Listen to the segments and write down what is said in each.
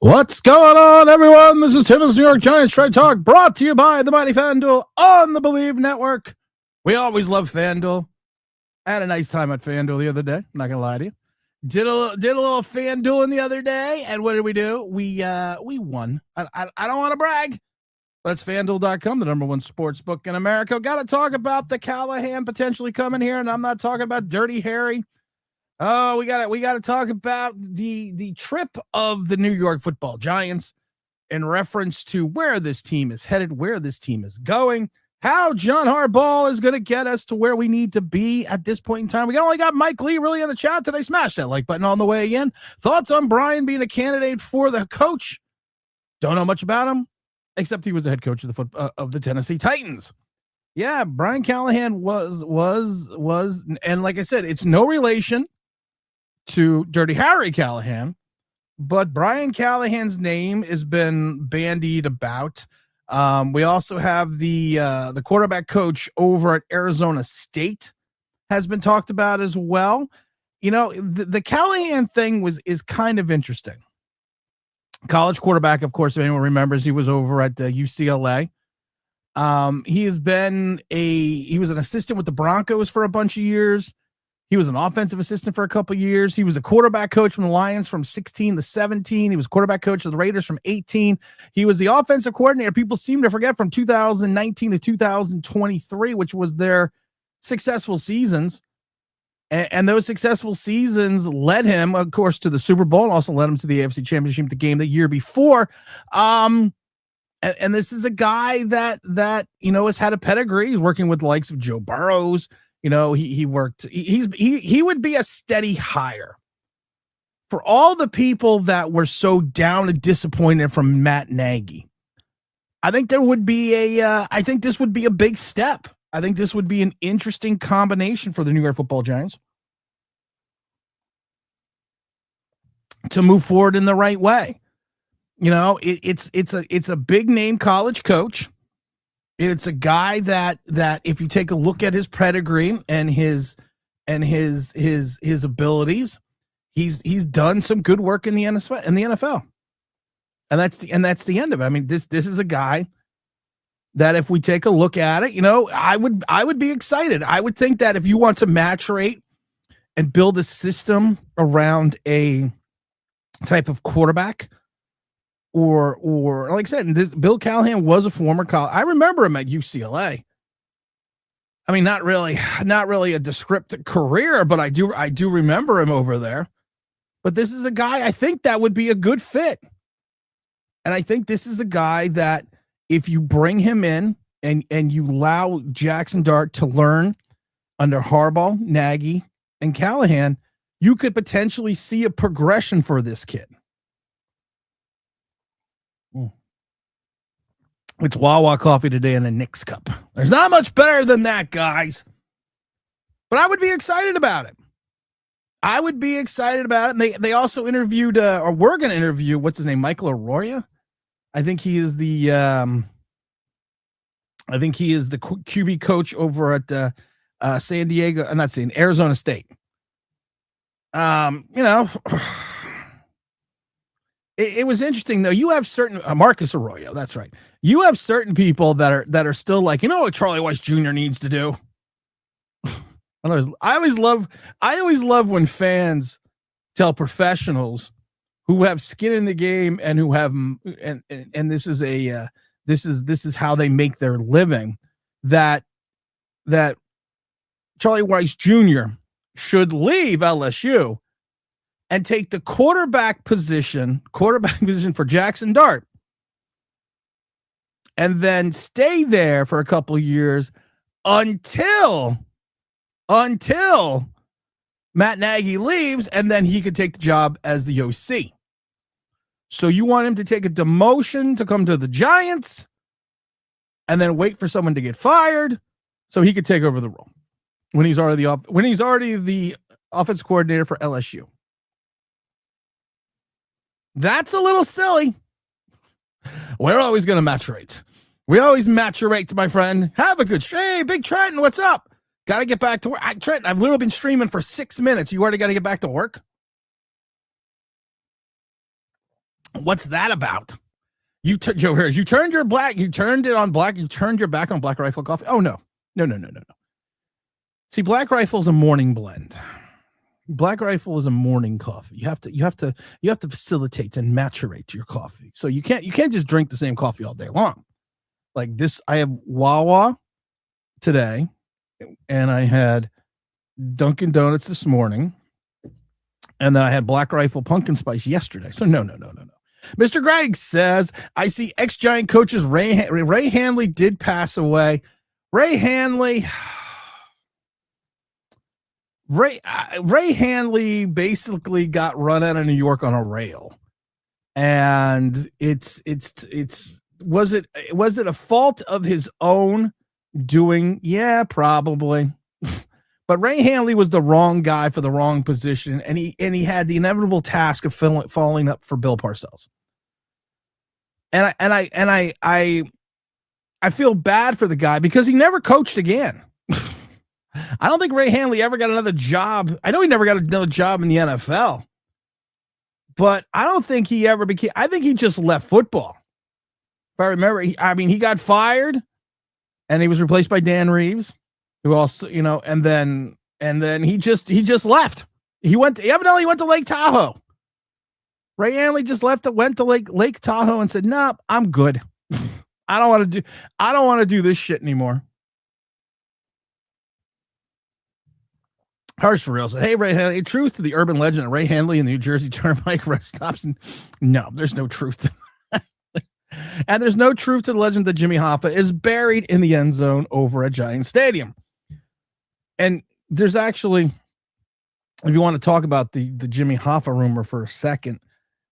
What's going on, everyone? This is Tim's New York Giants Trade Talk, brought to you by the Mighty FanDuel on the Believe Network. We always love FanDuel. I had a nice time at FanDuel the other day. I'm not gonna lie to you. Did a little FanDueling the other day, and what did we do? We won. I don't want to brag, but it's FanDuel.com, the number one sports book in America. Got to talk about the Callahan potentially coming here, and I'm not talking about Dirty Harry. Oh, we got to talk about the trip of the New York Football Giants in reference to where this team is headed, where this team is going, how John Harbaugh is going to get us to where we need to be at this point in time. We only got Mike Lee really in the chat today. Smash that like button on the way in. Thoughts on Brian being a candidate for the coach? Don't know much about him, except he was the head coach of the Tennessee Titans. Yeah, Brian Callahan was, and like I said, it's no relation to Dirty Harry Callahan, but Brian Callahan's name has been bandied about. We also have the quarterback coach over at Arizona State has been talked about as well. You know, the Callahan thing is kind of interesting. College quarterback, of course, if anyone remembers, he was over at UCLA. He was an assistant with the Broncos for a bunch of years. He was an offensive assistant for a couple of years. He was a quarterback coach from the Lions from 16 to 17. He was quarterback coach of the Raiders from 18. He was the offensive coordinator. People seem to forget from 2019 to 2023, which was their successful seasons. And those successful seasons led him, of course, to the Super Bowl and also led him to the AFC Championship, the game the year before. And this is a guy that has had a pedigree. He's working with the likes of Joe Burrows. He worked. He would be a steady hire for all the people that were so down and disappointed from Matt Nagy. I think there would be I think this would be a big step. I think this would be an interesting combination for the New York Football Giants to move forward in the right way. It's a big name college coach. It's a guy that if you take a look at his pedigree and his abilities, he's done some good work in the NFL. And that's the end of it. I mean, this is a guy that if we take a look at it, I would be excited. I would think that if you want to maturate and build a system around a type of quarterback, or like I said, Bill Callahan was a former college. I remember him at UCLA. I mean, not really a descriptive career, but I do remember him over there. But this is a guy I think that would be a good fit. And I think this is a guy that if you bring him in and you allow Jackson Dart to learn under Harbaugh, Nagy, and Callahan, you could potentially see a progression for this kid. It's Wawa coffee today in a Knicks cup. There's not much better than that, guys. But I would be excited about it. And they also interviewed, or were going to interview, what's his name, Michael Arroyo. I think he is the QB coach over at Arizona State. It was interesting though. You have certain Marcus Arroyo. That's right. You have certain people that are still like, what Charlie Weiss Jr. needs to do. I always love when fans tell professionals who have skin in the game and who have and this is how they make their living, that Charlie Weiss Jr. should leave LSU and take the quarterback position for Jackson Dart, and then stay there for a couple of years until Matt Nagy leaves, and then he could take the job as the OC. So you want him to take a demotion to come to the Giants and then wait for someone to get fired so he could take over the role when he's already the offensive coordinator for LSU. That's a little silly. We're always going to maturate. We always maturate, my friend. Have a good Hey, Big Trenton, what's up? Got to get back to work. Trenton, I've literally been streaming for 6 minutes. You already got to get back to work? What's that about? Joe Harris, you turned it on black, you turned your back on Black Rifle Coffee. Oh, no. See, Black Rifle is a morning blend. Black Rifle is a morning coffee. You have to facilitate and maturate your coffee. So you can't just drink the same coffee all day long. Like this, I have Wawa today, and I had Dunkin' Donuts this morning, and then I had Black Rifle Pumpkin Spice yesterday. So no. Mr. Greg says, I see ex-Giant coaches Ray Handley did pass away. Ray Handley basically got run out of New York on a rail. And was it a fault of his own doing? Yeah, probably. But Ray Handley was the wrong guy for the wrong position, and he had the inevitable task of following up for Bill Parcells. And I feel bad for the guy because he never coached again. I don't think Ray Handley ever got another job. I know he never got another job in the NFL, but I don't think he ever became. I think he just left football. If I remember, he got fired, and he was replaced by Dan Reeves, who also, and then he just left. He evidently went to Lake Tahoe. Ray Handley just went to Lake Tahoe and said, "Nah, I'm good. I don't want to do this shit anymore." Harsh for real said, "Hey, Ray Handley, truth to the urban legend of Ray Handley in the New Jersey Turnpike rest stops." And no, there's no truth to that. And there's no truth to the legend that Jimmy Hoffa is buried in the end zone over at Giant Stadium. And there's actually, if you want to talk about the Jimmy Hoffa rumor for a second,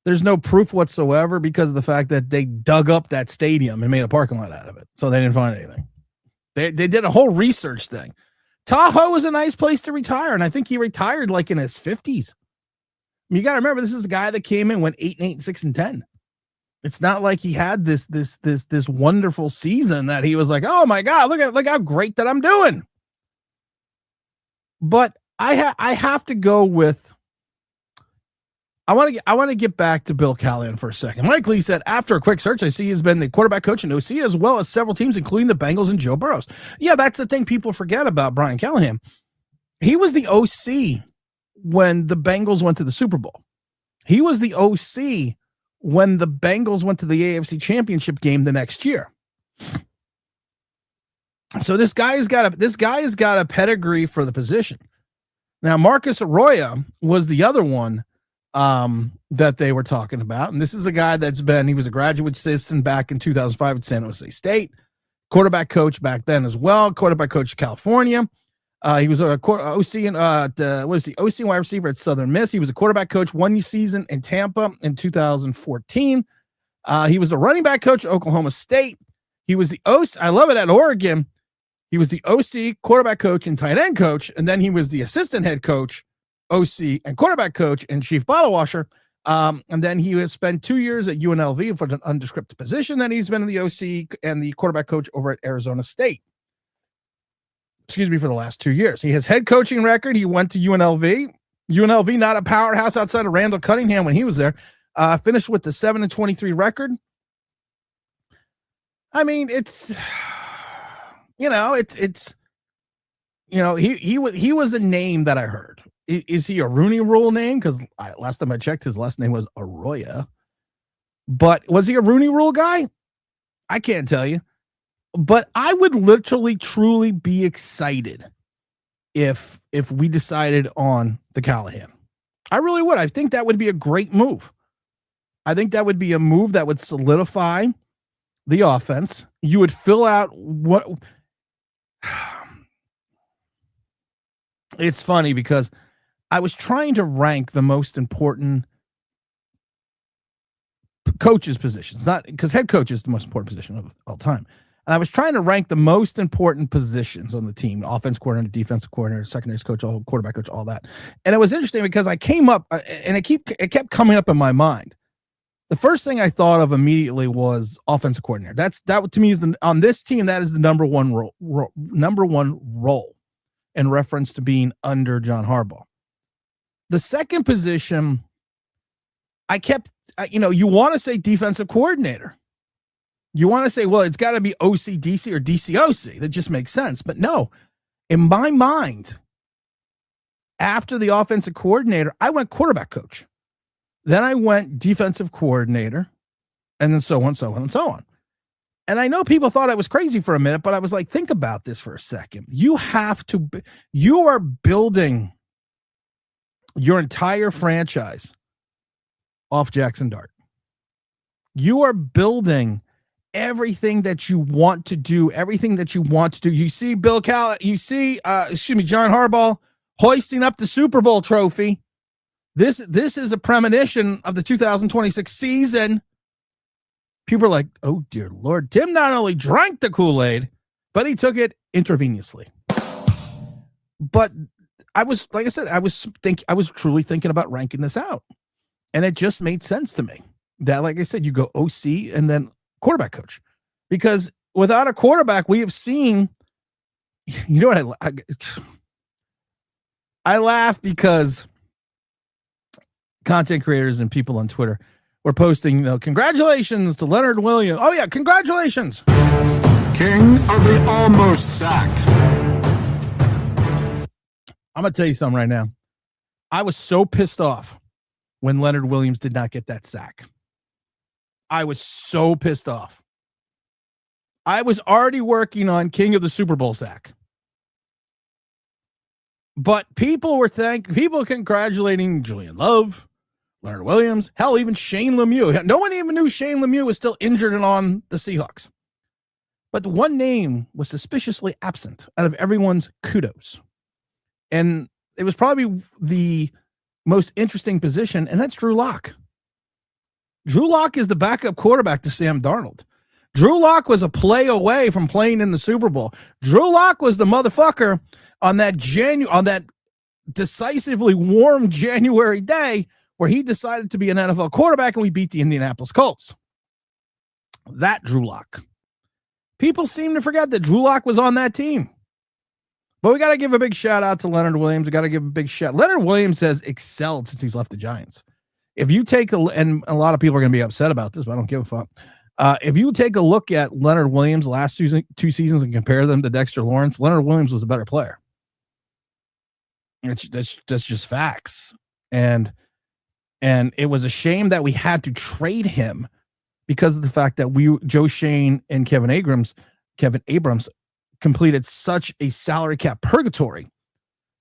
there's no proof whatsoever because of the fact that they dug up that stadium and made a parking lot out of it. So they didn't find anything. They did a whole research thing. Tahoe is a nice place to retire, and I think he retired like in his 50s. You got to remember, this is a guy that came in, went 8-8, 6-10. It's not like he had this wonderful season that he was like, "Oh my God, look how great that I'm doing." But I have to go with. I want to get back to Bill Callahan for a second. Mike Lee said, after a quick search, I see he's been the quarterback coach in OC as well as several teams, including the Bengals and Joe Burrows. Yeah, that's the thing people forget about Brian Callahan. He was the OC when the Bengals went to the Super Bowl. He was the OC when the Bengals went to the AFC Championship game the next year. So this guy has got a pedigree for the position. Now, Marcus Arroyo was the other one that they were talking about. And this is a guy he was a graduate assistant back in 2005 at San Jose State, quarterback coach back then as well, quarterback coach of California. He was a OC and OC wide receiver at Southern Miss. He was a quarterback coach one season in Tampa in 2014. He was the running back coach at Oklahoma State. He was the OC. I love it at Oregon. He was the OC, quarterback coach, and tight end coach. And then he was the assistant head coach, OC, and quarterback coach and chief bottle washer. And then he has spent 2 years at UNLV for an undescripted position. Then he's been in the OC and the quarterback coach over at Arizona State. For the last 2 years. He has head coaching record. He went to UNLV. UNLV, not a powerhouse outside of Randall Cunningham when he was there. Finished with the 7-23 record. I mean, he was a name that I heard. Is he a Rooney Rule name? Because last time I checked, his last name was Arroyo. But was he a Rooney Rule guy? I can't tell you. But I would literally, truly be excited if we decided on the Callahan. I really would. I think that would be a great move. I think that would be a move that would solidify the offense. You would fill out what. It's funny because I was trying to rank the most important coaches' positions, not because head coach is the most important position of all time. And I was trying to rank the most important positions on the team: offense coordinator, defensive coordinator, secondary coach, quarterback coach, all that. And it was interesting because I came up and it kept coming up in my mind. The first thing I thought of immediately was offensive coordinator. That to me is on this team, that is the number one role in reference to being under John Harbaugh. The second position I kept, you want to say defensive coordinator. You want to say, well, it's got to be OCDC or DCOC. That just makes sense. But no, in my mind, after the offensive coordinator, I went quarterback coach. Then I went defensive coordinator, and then so on, so on, and so on. And I know people thought I was crazy for a minute, but I was like, think about this for a second. You are building your entire franchise off Jackson Dart. You are building everything that you want to do, everything that you want to do. You see John Harbaugh hoisting up the Super Bowl trophy. This is a premonition of the 2026 season. People are like, oh, dear Lord. Tim not only drank the Kool-Aid, but he took it intravenously. But I was, like I said, I was truly thinking about ranking this out. And it just made sense to me that, like I said, you go OC and then quarterback coach. Because without a quarterback, we have seen, you know what, I laugh because content creators and people on Twitter were posting, congratulations to Leonard Williams. Oh, yeah, congratulations. King of the almost sack. I'm going to tell you something right now. I was so pissed off when Leonard Williams did not get that sack. I was so pissed off. I was already working on King of the Super Bowl sack. But people congratulating Julian Love, Leonard Williams, hell, even Shane Lemieux. No one even knew Shane Lemieux was still injured and on the Seahawks. But the one name was suspiciously absent out of everyone's kudos. And it was probably the most interesting position, and that's Drew Lock. Drew Lock is the backup quarterback to Sam Darnold. Drew Lock was a play away from playing in the Super Bowl. Drew Lock was the motherfucker on that decisively warm January day where he decided to be an NFL quarterback and we beat the Indianapolis Colts. That Drew Lock. People seem to forget that Drew Lock was on that team. But we got to give a big shout out to Leonard Williams. We got to give a big shout. Leonard Williams has excelled since he's left the Giants. If you take and a lot of people are going to be upset about this, but I don't give a fuck. If you take a look at Leonard Williams last season, 2 seasons, and compare them to Dexter Lawrence, Leonard Williams was a better player. That's just facts. And it was a shame that we had to trade him because of the fact that Joe Shane and Kevin Abrams completed such a salary cap purgatory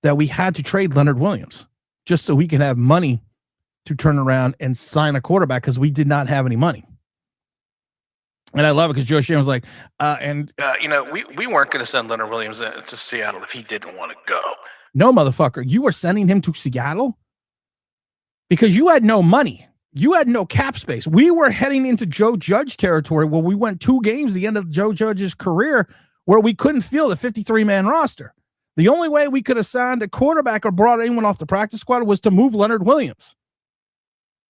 that we had to trade Leonard Williams just so we could have money to turn around and sign a quarterback because we did not have any money. And I love it because Joe Shane was like, we weren't going to send Leonard Williams to Seattle if he didn't want to go. No, motherfucker. You were sending him to Seattle because you had no money. You had no cap space. We were heading into Joe Judge territory where we went 2 games, the end of Joe Judge's career, where we couldn't field a 53-man roster. The only way we could have signed a quarterback or brought anyone off the practice squad was to move Leonard Williams.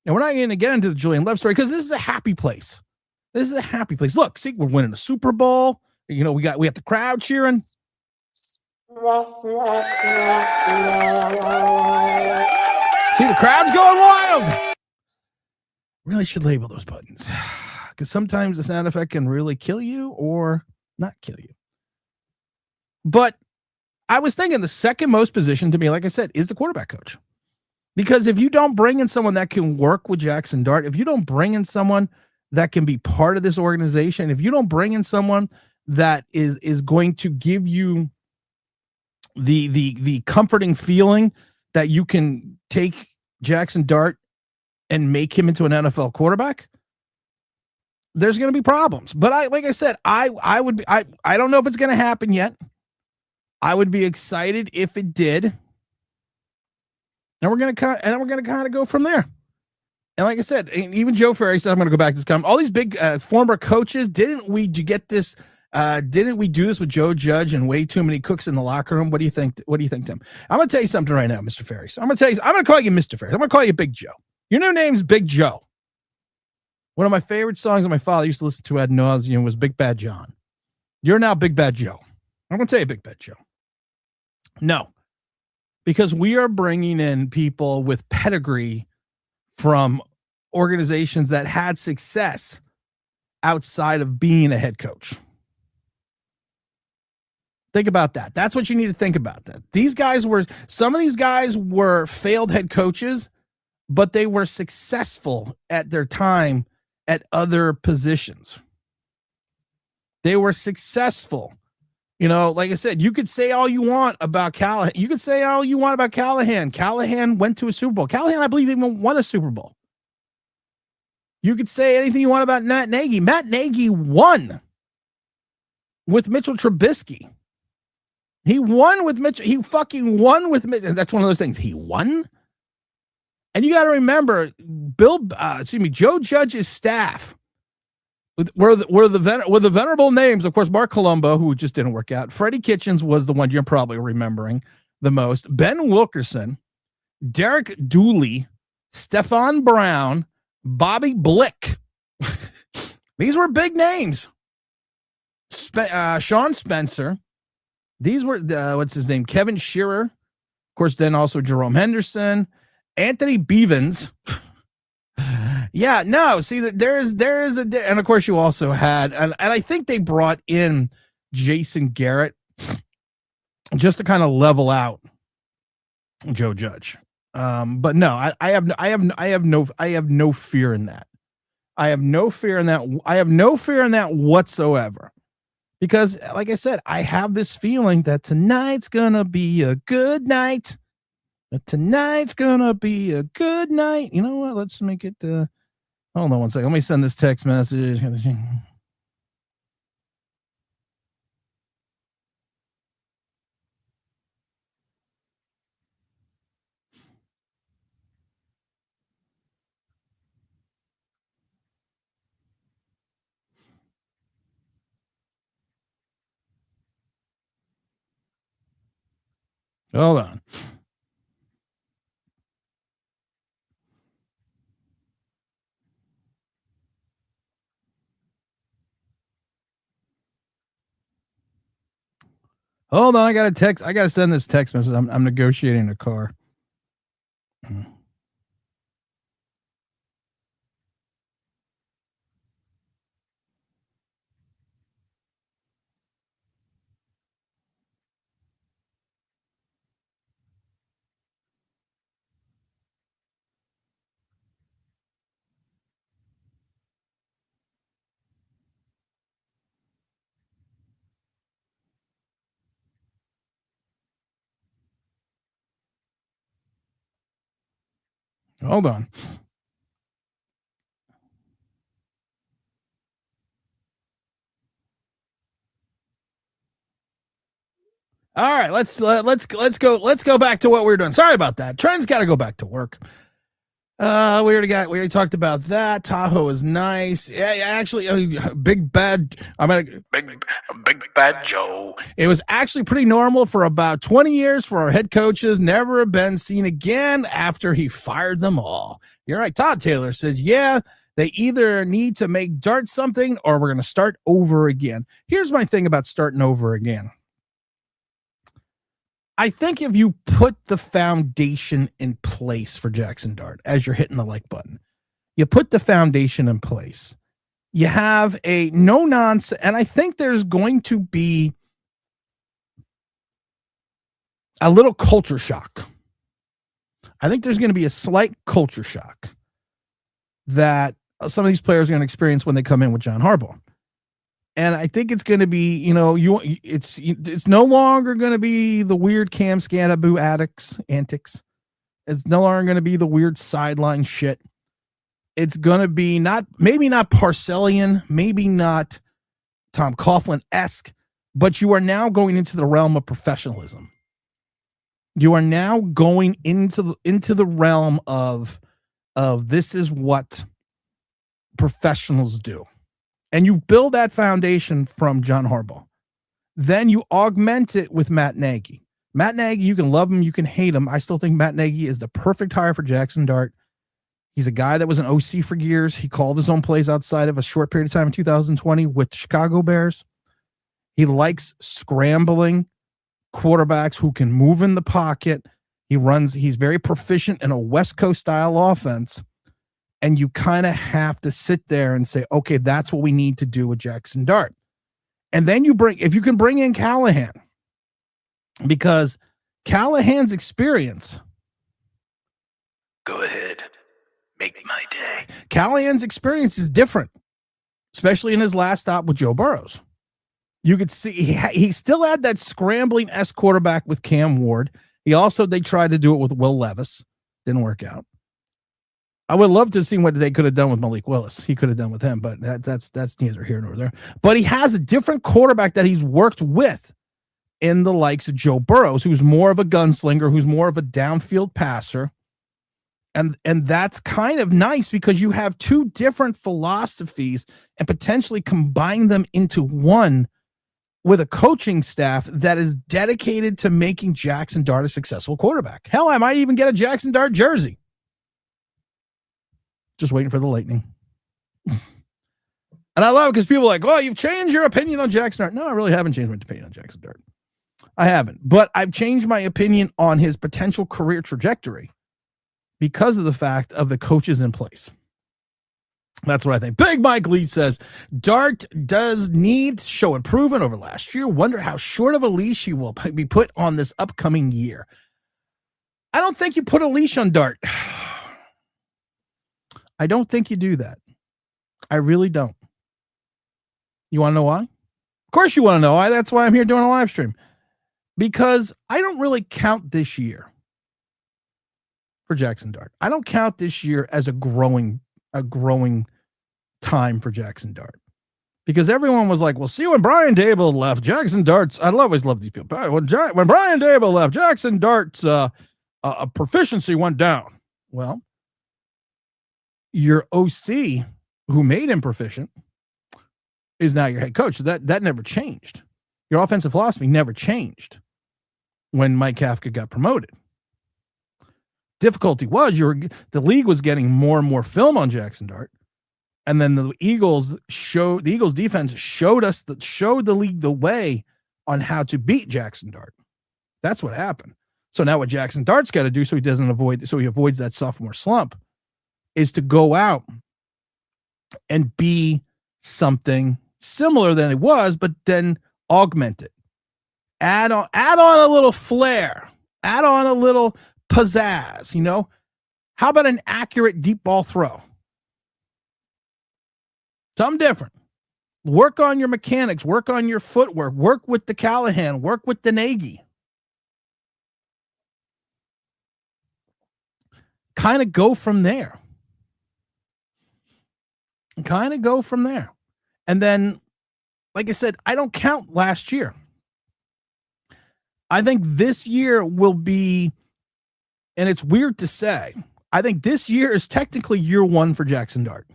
And we're not going to get into the Julian Love story because this is a happy place. This is a happy place. Look, see, we're winning a Super Bowl. We have the crowd cheering. See, the crowd's going wild. Really should label those buttons because sometimes the sound effect can really kill you or not kill you. But I was thinking the second most position to me, like I said, is the quarterback coach. Because if you don't bring in someone that can work with Jackson Dart, if you don't bring in someone that can be part of this organization, if you don't bring in someone that is going to give you the comforting feeling that you can take Jackson Dart and make him into an NFL quarterback, there's going to be problems. But I don't know if it's going to happen yet. I would be excited if it did. And we're going to kind of go from there. And like I said, even Joe Ferry said, I'm going to go back to this comment. All these big former coaches, didn't we do this with Joe Judge and way too many cooks in the locker room? What do you think? What do you think, Tim? I'm going to tell you something right now, Mr. Ferry. So I'm going to call you Mr. Ferry. I'm going to call you Big Joe. Your new name's Big Joe. One of my favorite songs that my father used to listen to ad nauseum was Big Bad John. You're now Big Bad Joe. I'm going to tell you Big Bad Joe. No, because we are bringing in people with pedigree from organizations that had success outside of being a head coach. Think about that. That's what you need to think about. That some of these guys were failed head coaches, but they were successful at their time at other positions. They were successful. Like I said, you could say all you want about Callahan. You could say all you want about Callahan. Callahan went to a Super Bowl. Callahan, I believe, even won a Super Bowl. You could say anything you want about Matt Nagy. Matt Nagy won with Mitchell Trubisky. He won with Mitchell. He fucking won with Mitchell. That's one of those things. He won. And you got to remember, Joe Judge's staff were the venerable names. Of course, Mark Colombo, who just didn't work out. Freddie Kitchens was the one you're probably remembering the most. Ben Wilkerson, Derek Dooley, Stephon Brown, Bobby Blick. These were big names. Sean Spencer. These were, what's his name? Kevin Shearer. Of course, then also Jerome Henderson. Anthony Bevins. Yeah, no, see, there's and of course you also had, and I think they brought in Jason Garrett just to kind of level out Joe Judge. But no, I have no fear in that. I have no fear in that. I have no fear in that whatsoever. Because, like I said, I have this feeling that tonight's gonna be a good night. Tonight's gonna be a good night. You know what? Let's make it. Hold on one second. Let me send this text message. Hold on. Hold on, I got to send this text message. I'm negotiating a car. Hold on. All right, let's go back to what we were doing. Sorry about that. Trent's got to go back to work. We already talked about that. Tahoe is nice. Yeah, actually, big bad Joe. It was actually pretty normal for about 20 years for our head coaches. Never been seen again after he fired them all. You're right. Todd Taylor says, yeah, they either need to make Dart something or we're going to start over again. Here's my thing about starting over again. I think if you put the foundation in place for Jackson Dart as you're hitting the like button, you put the foundation in place, you have a no nonsense, and I think there's going to be a little culture shock. I think there's going to be a slight culture shock that some of these players are going to experience when they come in with John Harbaugh. And I think it's going to be, it's no longer going to be the weird Cam Scanaboo antics. It's no longer going to be the weird sideline shit. It's going to be maybe not Parcellian, maybe not Tom Coughlin-esque, but you are now going into the realm of professionalism. You are now going into the realm of this is what professionals do. And you build that foundation from John Harbaugh. Then you augment it with Matt Nagy. Matt Nagy, you can love him, you can hate him. I still think Matt Nagy is the perfect hire for Jackson Dart. He's a guy that was an OC for years. He called his own plays outside of a short period of time in 2020 with the Chicago Bears. He likes scrambling quarterbacks who can move in the pocket. He's very proficient in a West Coast style offense. And you kind of have to sit there and say, okay, that's what we need to do with Jackson Dart. And then if you can bring in Callahan, because Callahan's experience, go ahead, make my day. Callahan's experience is different, especially in his last stop with Joe Burrows. You could see he still had that scrambling S quarterback with Cam Ward. They tried to do it with Will Levis. Didn't work out. I would love to have seen what they could have done with Malik Willis. He could have done with him, but that's neither here nor there. But he has a different quarterback that he's worked with in the likes of Joe Burrows, who's more of a gunslinger, who's more of a downfield passer. And that's kind of nice because you have two different philosophies and potentially combine them into one with a coaching staff that is dedicated to making Jackson Dart a successful quarterback. Hell, I might even get a Jackson Dart jersey. Just waiting for the Lightning. And I love it because people are like, oh, you've changed your opinion on Jackson Dart. No, I really haven't changed my opinion on Jackson Dart. I haven't. But I've changed my opinion on his potential career trajectory because of the fact of the coaches in place. That's what I think. Big Mike Lee says, Dart does need to show improvement over last year. Wonder how short of a leash he will be put on this upcoming year. I don't think you put a leash on Dart. I don't think you do that. I really don't. You want to know why? Of course you want to know why. That's why I'm here doing a live stream. Because I don't really count this year for Jackson Dart. I don't count this year as a growing time for Jackson Dart. Because everyone was like, well, see, when Brian Daboll left, Jackson Dart's, I always love these people. When Brian Daboll left, Jackson Dart's proficiency went down. Well, your OC, who made him proficient, is now your head coach. So that never changed. Your offensive philosophy never changed when Mike Kafka got promoted. Difficulty was the league was getting more and more film on Jackson Dart, and then the Eagles defense showed the league the way on how to beat Jackson Dart. That's what happened. So now what Jackson Dart's got to do so he avoids that sophomore slump is to go out and be something similar than it was, but then augment it. Add on a little flair. Add on a little pizzazz, How about an accurate deep ball throw? Something different. Work on your mechanics. Work on your footwork. Work with the Callahan. Work with the Nagy. Kind of go from there. And then, like I said, I don't count last year. I think this year will be, and it's weird to say, I think this year is technically year one for Jackson Dart.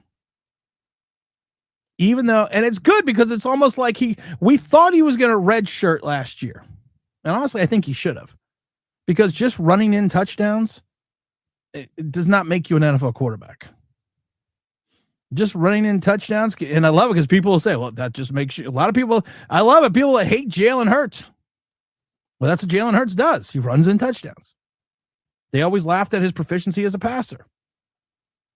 Even though, and it's good because it's almost like we thought he was going to redshirt last year. And honestly, I think he should have. Because just running in touchdowns, it does not make you an NFL quarterback. Just running in touchdowns, and I love it because people will say, well, that just makes you, a lot of people, I love it, people that hate Jalen Hurts. Well, that's what Jalen Hurts does. He runs in touchdowns. They always laughed at his proficiency as a passer.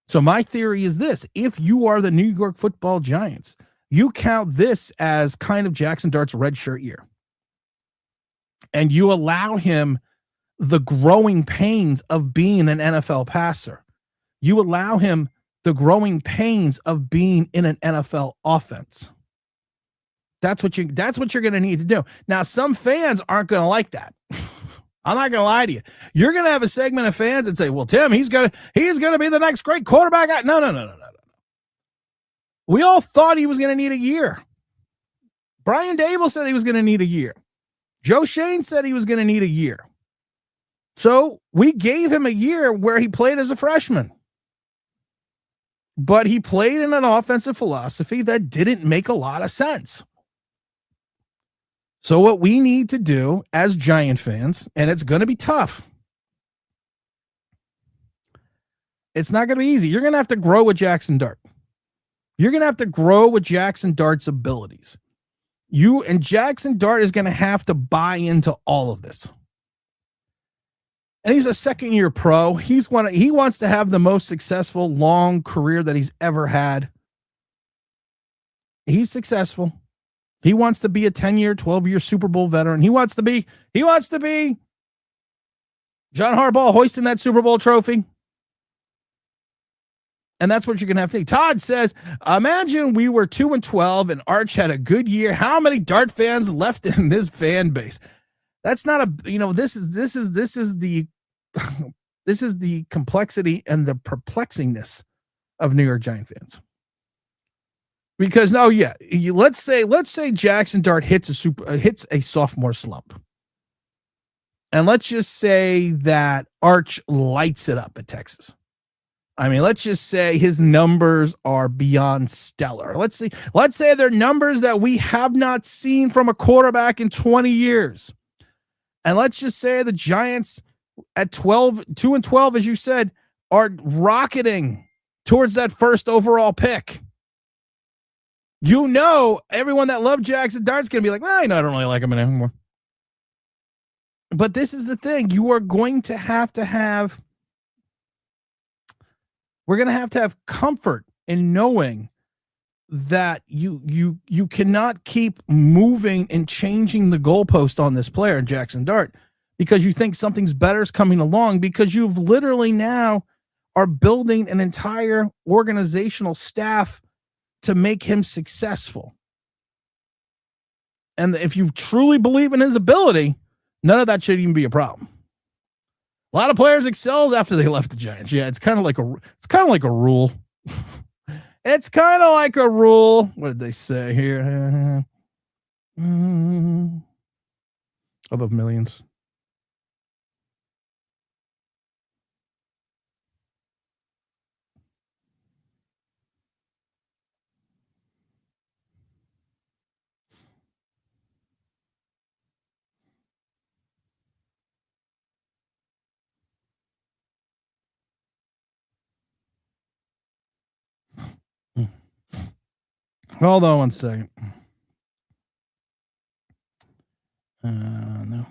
So my theory is this: if you are the New York Football Giants, you count this as kind of Jackson Dart's redshirt year. And you allow him the growing pains of being an NFL passer. You allow him the growing pains of being in an NFL offense. That's what you're going to need to do. Now, some fans aren't going to like that. I'm not going to lie to you. You're going to have a segment of fans that say, well, Tim, he's going to be the next great quarterback. No. We all thought he was going to need a year. Brian Daboll said he was going to need a year. Joe Shane said he was going to need a year. So we gave him a year where he played as a freshman. But he played in an offensive philosophy that didn't make a lot of sense. So what we need to do as Giant fans, and it's going to be tough. It's not going to be easy. You're going to have to grow with Jackson Dart. You're going to have to grow with Jackson Dart's abilities. And Jackson Dart is going to have to buy into all of this. And he's a second-year pro. He wants to have the most successful long career that he's ever had. He's successful. He wants to be a 10-year, 12-year Super Bowl veteran. He wants to be John Harbaugh hoisting that Super Bowl trophy. And that's what you're going to have to take. Todd says, imagine we were 2-12 and Arch had a good year. How many Dart fans left in this fan base? That's not this is the this is the complexity and the perplexingness of New York Giant fans. Because let's say Jackson Dart hits a sophomore slump. And let's just say that Arch lights it up at Texas. I mean, let's just say his numbers are beyond stellar. Let's say they're numbers that we have not seen from a quarterback in 20 years. And let's just say the Giants at 2-12, as you said, are rocketing towards that first overall pick. Everyone that loved Jackson Dart's going to be like, well, I don't really like him anymore. But this is the thing. You are going to have we're going to have comfort in knowing that you cannot keep moving and changing the goalpost on this player, Jackson Dart, because you think something's better is coming along, because you've literally now are building an entire organizational staff to make him successful. And if you truly believe in his ability, none of that should even be a problem. A lot of players excelled after they left the Giants. Yeah, it's kind of like a rule. It's kind of like a rule. What did they say here? Above millions. Hold on one second. No.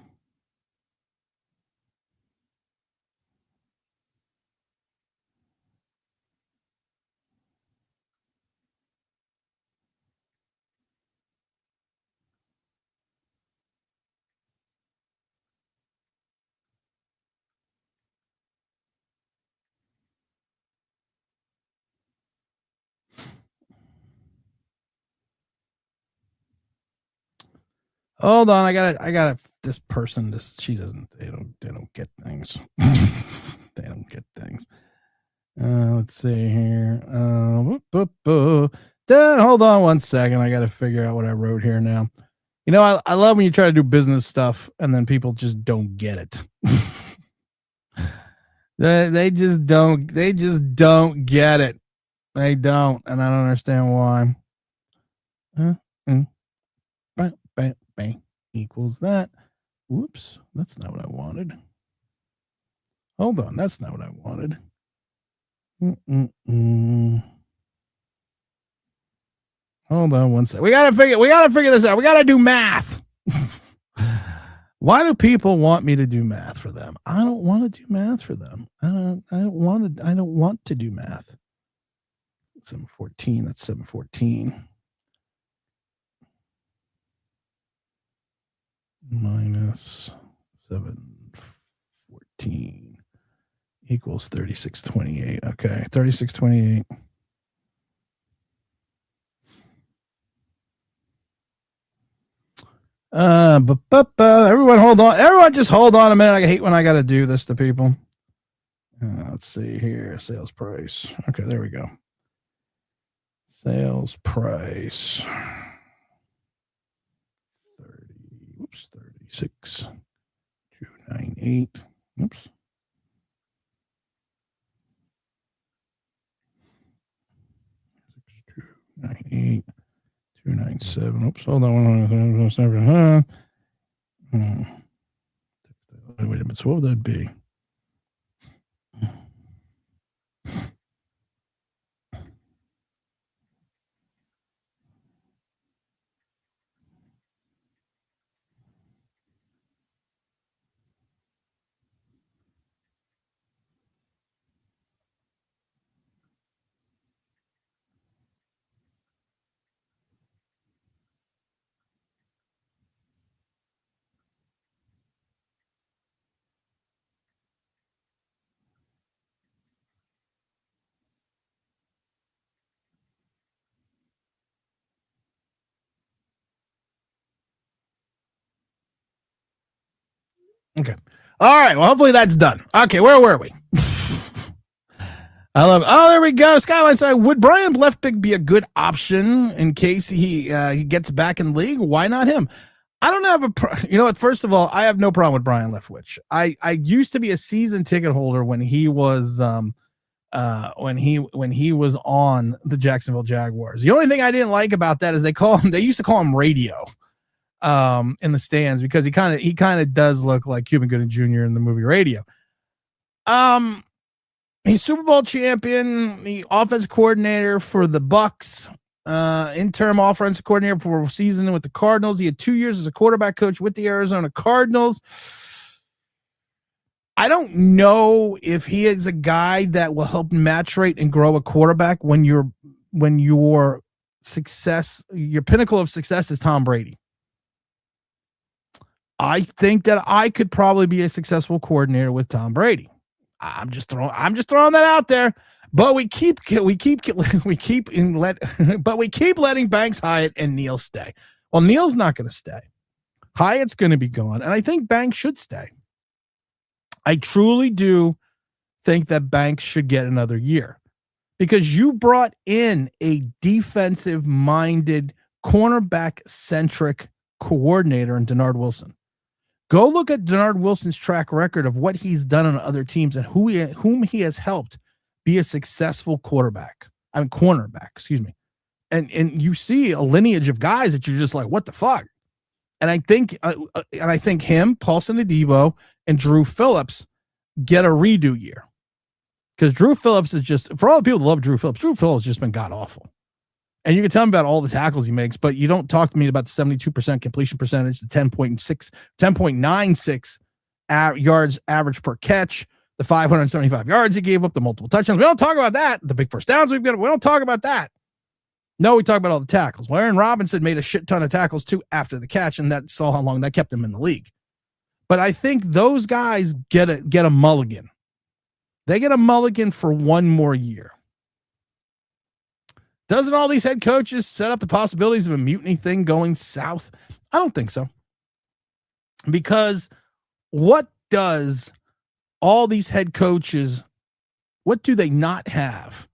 Hold on, I got this person. They don't get things. They don't get things. Let's see here. Hold on one second. I got to figure out what I wrote here now. I love when you try to do business stuff and then people just don't get it. They just don't get it. They don't, and I don't understand why. Bang equals that. Whoops, that's not what I wanted. Hold on, that's not what I wanted. Hold on one second. We gotta figure this out. We gotta do math. Why do people want me to do math for them? I don't want to do math for them. I don't want to do math. 714. That's 714. Minus 714 equals 3628. Okay, 3628. Everyone hold on. Everyone just hold on a minute. I hate when I got to do this to people. Let's see here. Sales price. Okay, there we go. Sales price. 36,298. Oops. $6,298. 297. Oops, hold on. Wait a minute. So what would that be? Okay. All right. Well, hopefully that's done. Okay. Where were we? I love it. Oh, there we go. Skyline side. Would Brian Leftwich be a good option in case he gets back in the league? Why not him? I don't have you know what? First of all, I have no problem with Brian Leftwich. I used to be a season ticket holder when he was when he was on the Jacksonville Jaguars. The only thing I didn't like about that is they used to call him Radio in the stands because he kind of does look like Cuba Gooding Jr. in the movie Radio. He's Super Bowl champion, the offensive coordinator for the Bucks, interim offensive coordinator for a season with the Cardinals. He had 2 years as a quarterback coach with the Arizona Cardinals. I don't know if he is a guy that will help maturate and grow a quarterback when your pinnacle of success is Tom Brady. I think that I could probably be a successful coordinator with Tom Brady. I'm just throwing that out there. But we keep letting Banks, Hyatt, and Neal stay. Well, Neal's not going to stay. Hyatt's going to be gone, and I think Banks should stay. I truly do think that Banks should get another year because you brought in a defensive-minded, cornerback-centric coordinator in Denard Wilson. Go look at Denard Wilson's track record of what he's done on other teams and whom he has helped be a successful cornerback, excuse me. And you see a lineage of guys that you're just like, what the fuck? And I think him, Paulson Adebo, and Drew Phillips get a redo year. Because Drew Phillips is just, for all the people that love Drew Phillips has just been god awful. And you can tell me about all the tackles he makes, but you don't talk to me about the 72% completion percentage, the 10.96 yards average per catch, the 575 yards he gave up, the multiple touchdowns. We don't talk about that. The big first downs we've got. We don't talk about that. No, we talk about all the tackles. Well, Aaron Robinson made a shit ton of tackles too after the catch, and that saw how long that kept him in the league. But I think those guys get a mulligan. They get a mulligan for one more year. Doesn't all these head coaches set up the possibilities of a mutiny thing going south? I don't think so. Because what does all these head coaches, what do they not have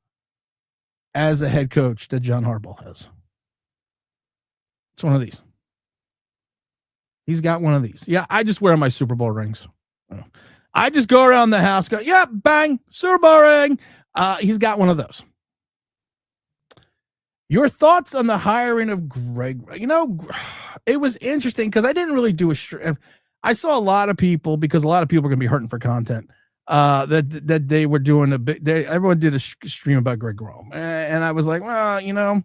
as a head coach that John Harbaugh has? It's one of these. He's got one of these. Yeah, I just wear my Super Bowl rings. I just go around the house, go, yeah, bang, Super Bowl ring. He's got one of those. Your thoughts on the hiring of Greg? You know, it was interesting because I didn't really do I saw a lot of people, because a lot of people are going to be hurting for content, that they were doing everyone did a stream about Greg Rome. And I was like, well,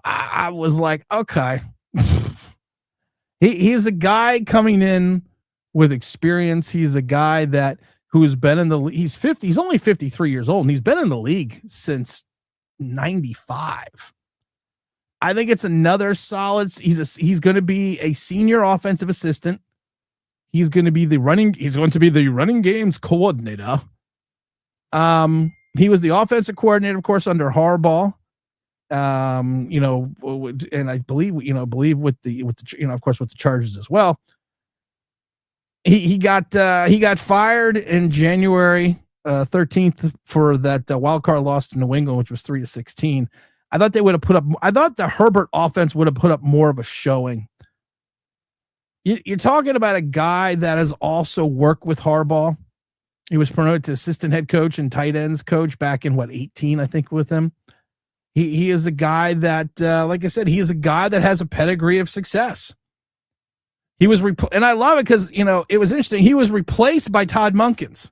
I was like, okay. He's a guy coming in with experience. He's a guy who's been in the league. He's only 53 years old, and he's been in the league since 95. I think it's another solid. He's going to be a senior offensive assistant. He's going to be the running games coordinator. He was the offensive coordinator, of course, under Harbaugh. And I believe with the of course with the Chargers as well. He got fired in January 13th for that wild card loss to New England, which was 3-16. I thought they would have I thought the Herbert offense would have put up more of a showing. You're talking about a guy that has also worked with Harbaugh. He was promoted to assistant head coach and tight ends coach back in 18, I think, with him. He is a guy that, like I said, he is a guy that has a pedigree of success. He was, and I love it because, it was interesting. He was replaced by Todd Monken's,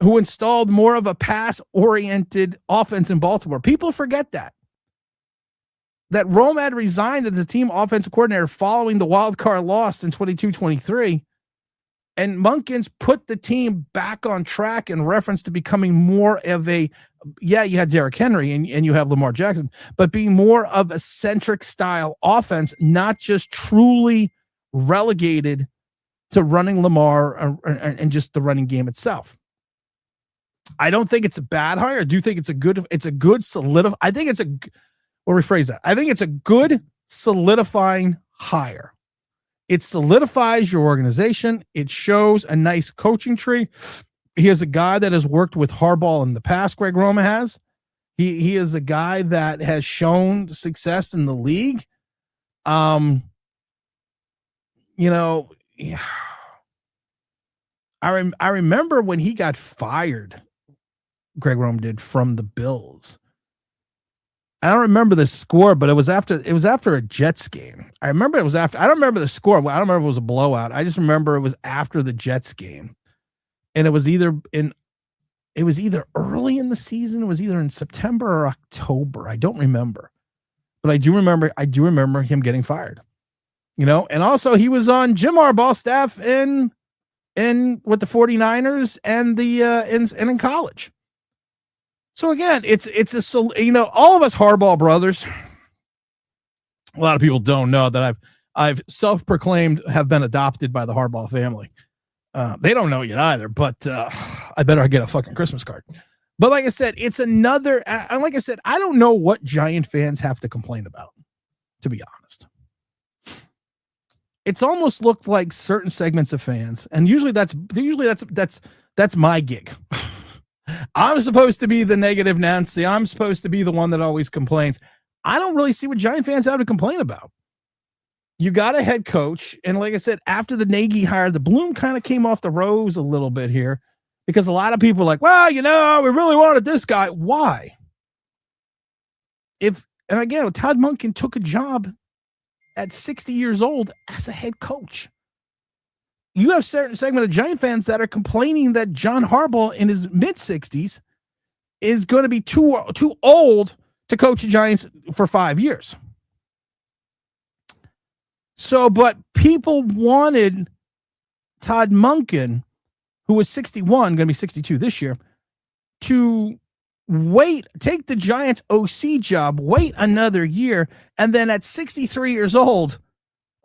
who installed more of a pass-oriented offense in Baltimore. People forget that Rome had resigned as the team offensive coordinator following the wild card loss in 22-23. And Monken's put the team back on track in reference to becoming more of you had Derrick Henry and you have Lamar Jackson, but being more of a centric style offense, not just truly relegated to running Lamar and just the running game itself. I don't think it's a bad hire. I do think it's a good solidifying. I think it's a good solidifying hire. It solidifies your organization. It shows a nice coaching tree. He is a guy that has worked with Harbaugh in the past. Greg Roman has. He is a guy that has shown success in the league. I remember when he got fired, Greg Roman did, from the Bills. I don't remember the score, but it was after a Jets game. I remember it was after. I don't remember the score. I don't remember if it was a blowout. I just remember it was after the Jets game, and it was either early in the season. It was either in September or October. I don't remember, but I do remember him getting fired. And also he was on Jim Harbaugh's staff in with the 49ers and in college. So again, it's all of us Harbaugh brothers. A lot of people don't know that I've self-proclaimed have been adopted by the Harbaugh family. They don't know yet either, but I better get a fucking Christmas card. But like I said, it's another. And like I said, I don't know what Giant fans have to complain about, to be honest. It's almost looked like certain segments of fans, and usually that's my gig. I'm supposed to be the negative Nancy. I'm supposed to be the one that always complains. I don't really see what Giant fans have to complain about. You got a head coach, and like I said, after the Nagy hire, the bloom kind of came off the rose a little bit here, because a lot of people are like, well, we really wanted this guy. Why? And again, Todd Monken took a job at 60 years old as a head coach. You have certain segment of Giant fans that are complaining that John Harbaugh in his mid-60s is going to be too old to coach the Giants for 5 years. So, but people wanted Todd Monken, who was 61, going to be 62 this year, to take the Giants OC job, wait another year, and then at 63 years old,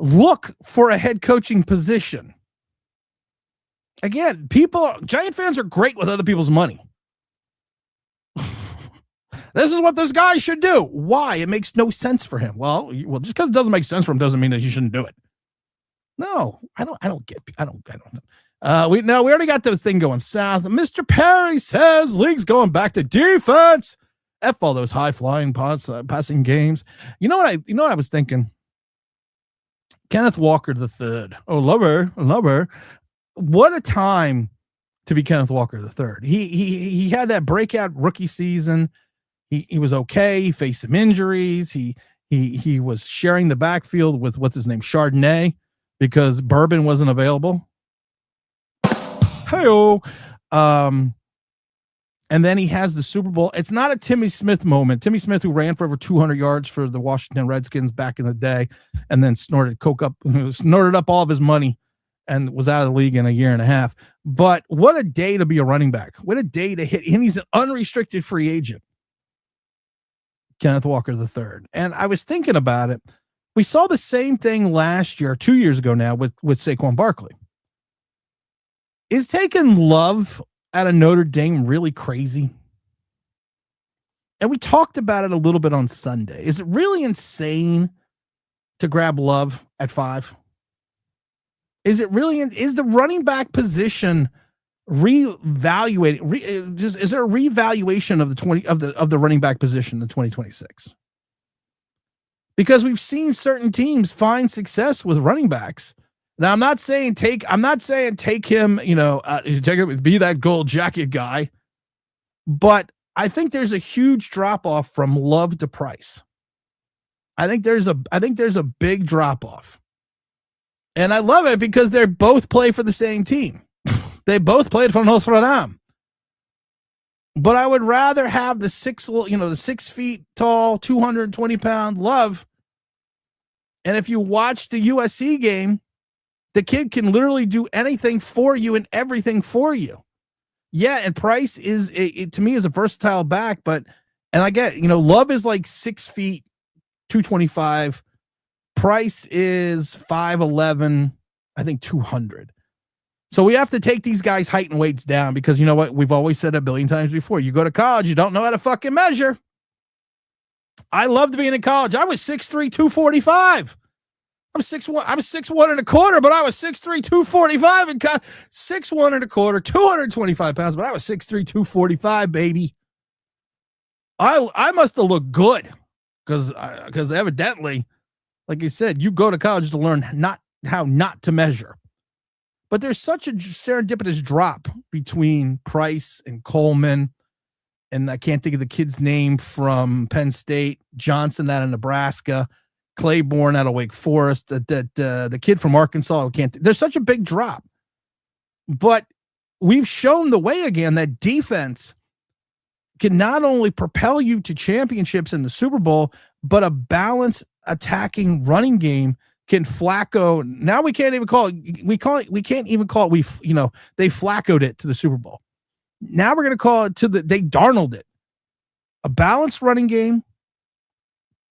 look for a head coaching position. Again, Giant fans are great with other people's money. This is what this guy should do. Why? It makes no sense for him. Well, just because it doesn't make sense for him doesn't mean that you shouldn't do it. No, I don't get. We already got this thing going south. Mr. Perry says league's going back to defense. F all those high flying passing games. You know what I was thinking? Kenneth Walker III. Oh, lover. What a time to be Kenneth Walker III. He had that breakout rookie season. He was okay. He faced some injuries. He was sharing the backfield with what's his name, Chardonnay, because Bourbon wasn't available. Hey-o. And then he has the Super Bowl. It's not a Timmy Smith moment. Timmy Smith, who ran for over 200 yards for the Washington Redskins back in the day, and then snorted up all of his money and was out of the league in a year and a half. But what a day to be a running back. What a day to hit. And he's an unrestricted free agent. Kenneth Walker III. And I was thinking about it. We saw the same thing last year, 2 years ago now, with Saquon Barkley. Is taking Love out of Notre Dame really crazy? And we talked about it a little bit on Sunday. Is it really insane to grab Love at 5? Is the running back position reevaluated? Is there a reevaluation of the running back position in 2026? Because we've seen certain teams find success with running backs. Now, I'm not saying take him, take him, be that gold jacket guy, but I think there's a huge drop off from Love to Price. I think there's a big drop off. And I love it because they both play for the same team. They both played for Notre Dame. But I would rather have the 6 feet tall, 220-pound Love. And if you watch the USC game, the kid can literally do anything for you and everything for you. Yeah, and Price to me is a versatile back, and I get, Love is like 6 feet, 225. Price is 5'11", I think 200. So we have to take these guys' height and weights down because you know what? We've always said a billion times before. You go to college, you don't know how to fucking measure. I loved being in college. I was 6'3", 245. I'm 6'1". I'm 6'1 and a quarter, but I was 6'3", 245 and 6'1 and a quarter, 225 pounds, but I was 6'3", 245, baby. I must have looked good because evidently, like I said, you go to college to learn how not to measure. But there's such a serendipitous drop between Price and Coleman, and I can't think of the kid's name from Penn State, Johnson out of Nebraska, Claiborne out of Wake Forest, the kid from Arkansas. There's such a big drop. But we've shown the way again that defense can not only propel you to championships in the Super Bowl, but a balanced attacking running game can Flacco. Now we can't even call it. We can't even call it. They Flaccoed it to the Super Bowl. Now we're going to call it they Darnold it. A balanced running game,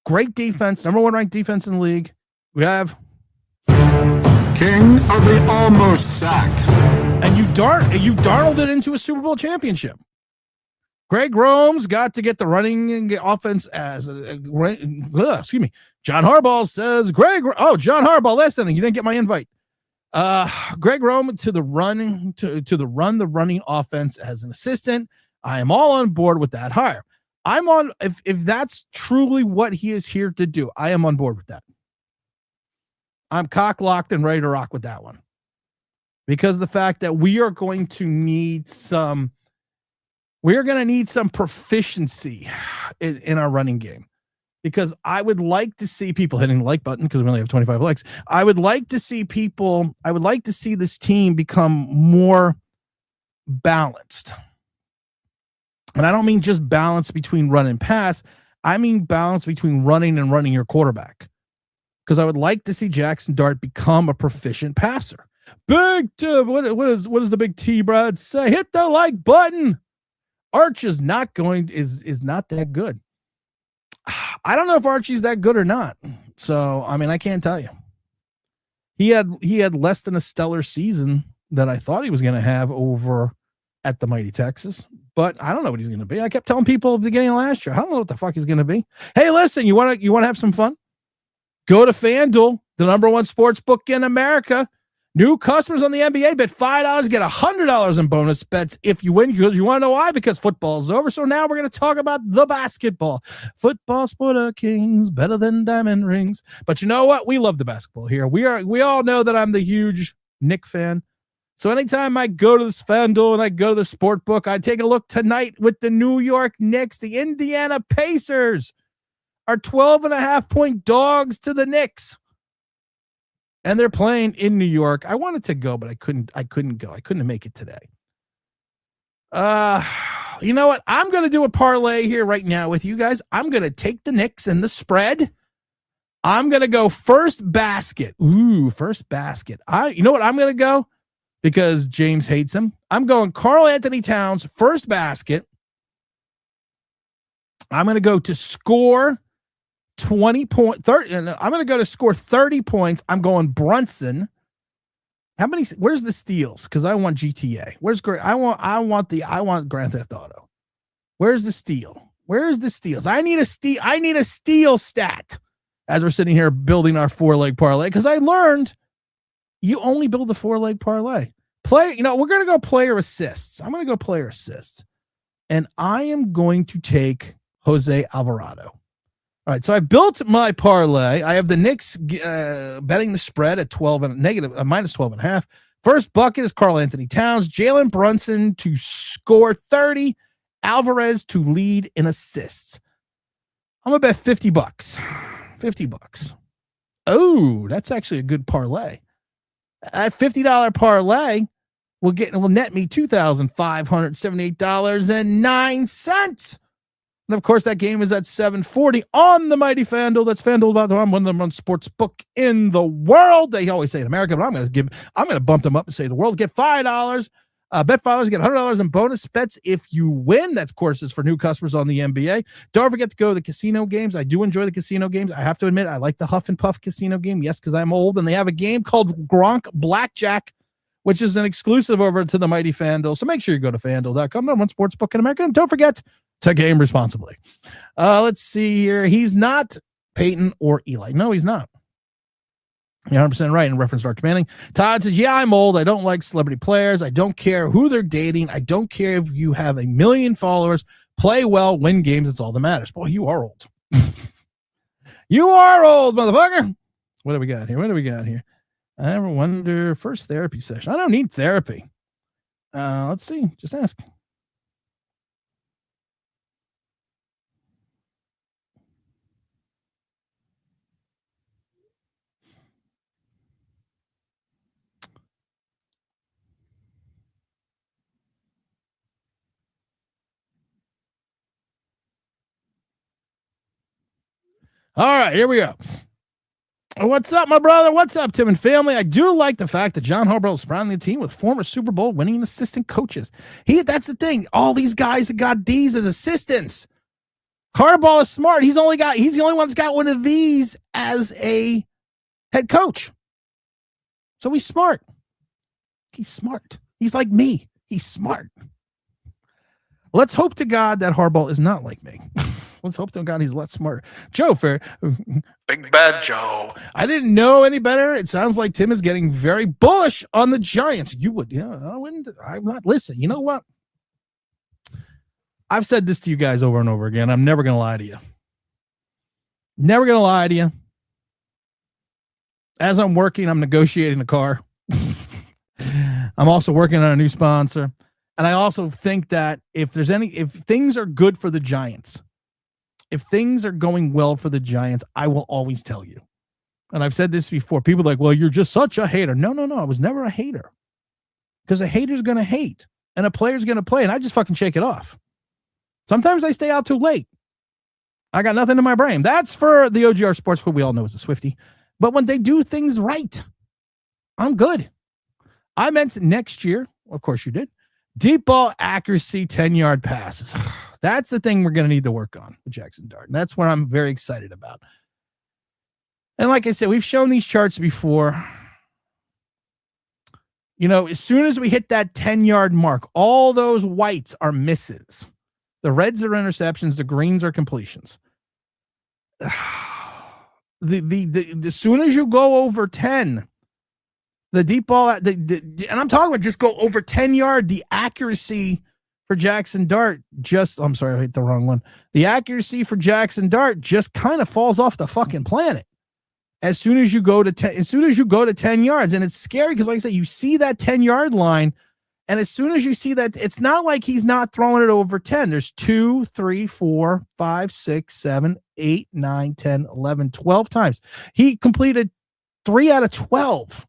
great defense, number 1 ranked defense in the league. We have King of the almost sacked. And you Darnold it into a Super Bowl championship. Greg Rome's got to get the running offense as excuse me. John Harbaugh says John Harbaugh, listen, you didn't get my invite. Greg Rome to the running to run the running offense as an assistant. I am all on board with that hire. I'm on if that's truly what he is here to do. I am on board with that. I'm cock locked and ready to rock with that one. Because the fact that we are going to need some proficiency in our running game, because I would like to see people hitting the like button because we only have 25 likes. I would like to see this team become more balanced. And I don't mean just balance between run and pass. I mean balance between running and running your quarterback. Because I would like to see Jackson Dart become a proficient passer. Big T, what does the big T Brad say? Hit the like button. Arch is not that good. I don't know if Archie's that good or not. So, I mean, I can't tell you. He had less than a stellar season that I thought he was going to have over at the Mighty Texas, but I don't know what he's going to be. I kept telling people at the beginning of last year, I don't know what the fuck he's going to be. Hey, listen, you want to have some fun? Go to FanDuel, the number 1 sports book in America. New customers on the NBA bet $5, get $100 in bonus bets if you win. Because you want to know why? Because football's over. So now we're going to talk about the basketball. Football sport of kings, better than diamond rings. But you know what? We love the basketball here. We all know that I'm the huge Knick fan. So anytime I go to this FanDuel and I go to the sport book, I take a look tonight with the New York Knicks. The Indiana Pacers are 12.5-point dogs to the Knicks. And they're playing in New York. I wanted to go, but I couldn't go. I couldn't make it today. You know what? I'm going to do a parlay here right now with you guys. I'm going to take the Knicks and the spread. I'm going to go first basket. Ooh, first basket. You know what I'm going to go? Because James hates him. I'm going Karl Anthony Towns, first basket. I'm going to go to score 30. I'm going to go to score 30 points. I'm going Brunson. Where's the steals? Because I want GTA. I want Grand Theft Auto. Where's the steal? Where's the steals? I need a steal stat as we're sitting here building our 4-leg parlay. Because I learned you only build the 4-leg parlay. We're going to go player assists. I'm going to go player assists. And I am going to take Jose Alvarado. All right, so I built my parlay. I have the Knicks betting the spread at minus 12.5. First bucket is Karl Anthony Towns, Jalen Brunson to score 30, Alvarez to lead in assists. I'm gonna bet $50. $50. Oh, that's actually a good parlay. At $50 parlay will net me $2,578.09. And of course, that game is at 7:40 on the mighty FanDuel. That's FanDuel.com, one of the number 1 sports book in the world. They always say in America, but I'm going to bump them up and say the world. Get $5. Bet $5, get $100 in bonus bets if you win. That's courses for new customers on the NBA. Don't forget to go to the casino games. I do enjoy the casino games. I have to admit, I like the Huff and Puff casino game. Yes, because I'm old, and they have a game called Gronk Blackjack, which is an exclusive over to the mighty FanDuel. So make sure you go to FanDuel.com, number 1 sports book in America, and don't forget to game responsibly. Let's see here. He's not Peyton or Eli. No, he's not. You're 100% right in reference to Arch Manning. Todd says, yeah, I'm old. I don't like celebrity players. I don't care who they're dating. I don't care if you have 1 million followers. Play well, win games. It's all that matters. Boy, you are old. You are old, motherfucker. What do we got here? I ever wonder, first therapy session. I don't need therapy. Let's see. Just ask. All right, here we go. What's up, my brother? What's up, Tim and family? I do like the fact that John Harbaugh is surrounding the team with former Super Bowl winning assistant coaches. That's the thing. All these guys have got these as assistants. Harbaugh is smart. He's the only one that's got one of these as a head coach. So he's smart. He's smart. He's like me. He's smart. Let's hope to God that Harbaugh is not like me. Let's hope to God he's a lot smarter. Joe, fair. Big bad Joe. I didn't know any better. It sounds like Tim is getting very bullish on the Giants. You would, yeah, I wouldn't. I'm not. Listen, you know what? I've said this to you guys over and over again. I'm never going to lie to you. Never going to lie to you. As I'm working, I'm negotiating a car. I'm also working on a new sponsor. And I also think that if things are good for the Giants, if things are going well for the Giants, I will always tell you. And I've said this before. People are like, well, you're just such a hater. No. I was never a hater. Because a hater's going to hate. And a player's going to play. And I just fucking shake it off. Sometimes I stay out too late. I got nothing in my brain. That's for the OGR Sports Club. We all know is a Swiftie. But when they do things right, I'm good. I meant next year. Of course you did. Deep ball accuracy, 10-yard passes. That's the thing we're going to need to work on with Jackson Dart. And that's what I'm very excited about. And like I said, we've shown these charts before. You know, as soon as we hit that 10-yard mark, all those whites are misses. The reds are interceptions. The greens are completions. As soon as you go over 10, the deep ball, and I'm talking about just go over 10 yard, the accuracy for Jackson Dart I'm sorry, I hit the wrong one. The accuracy for Jackson Dart just kind of falls off the fucking planet. As soon as you go to 10 yards, and it's scary because, like I said, you see that 10-yard line, and as soon as you see that, it's not like he's not throwing it over 10. There's 2, 3, 4, 5, 6, 7, 8, 9, 10, 11, 12 times. He completed 3 out of 12.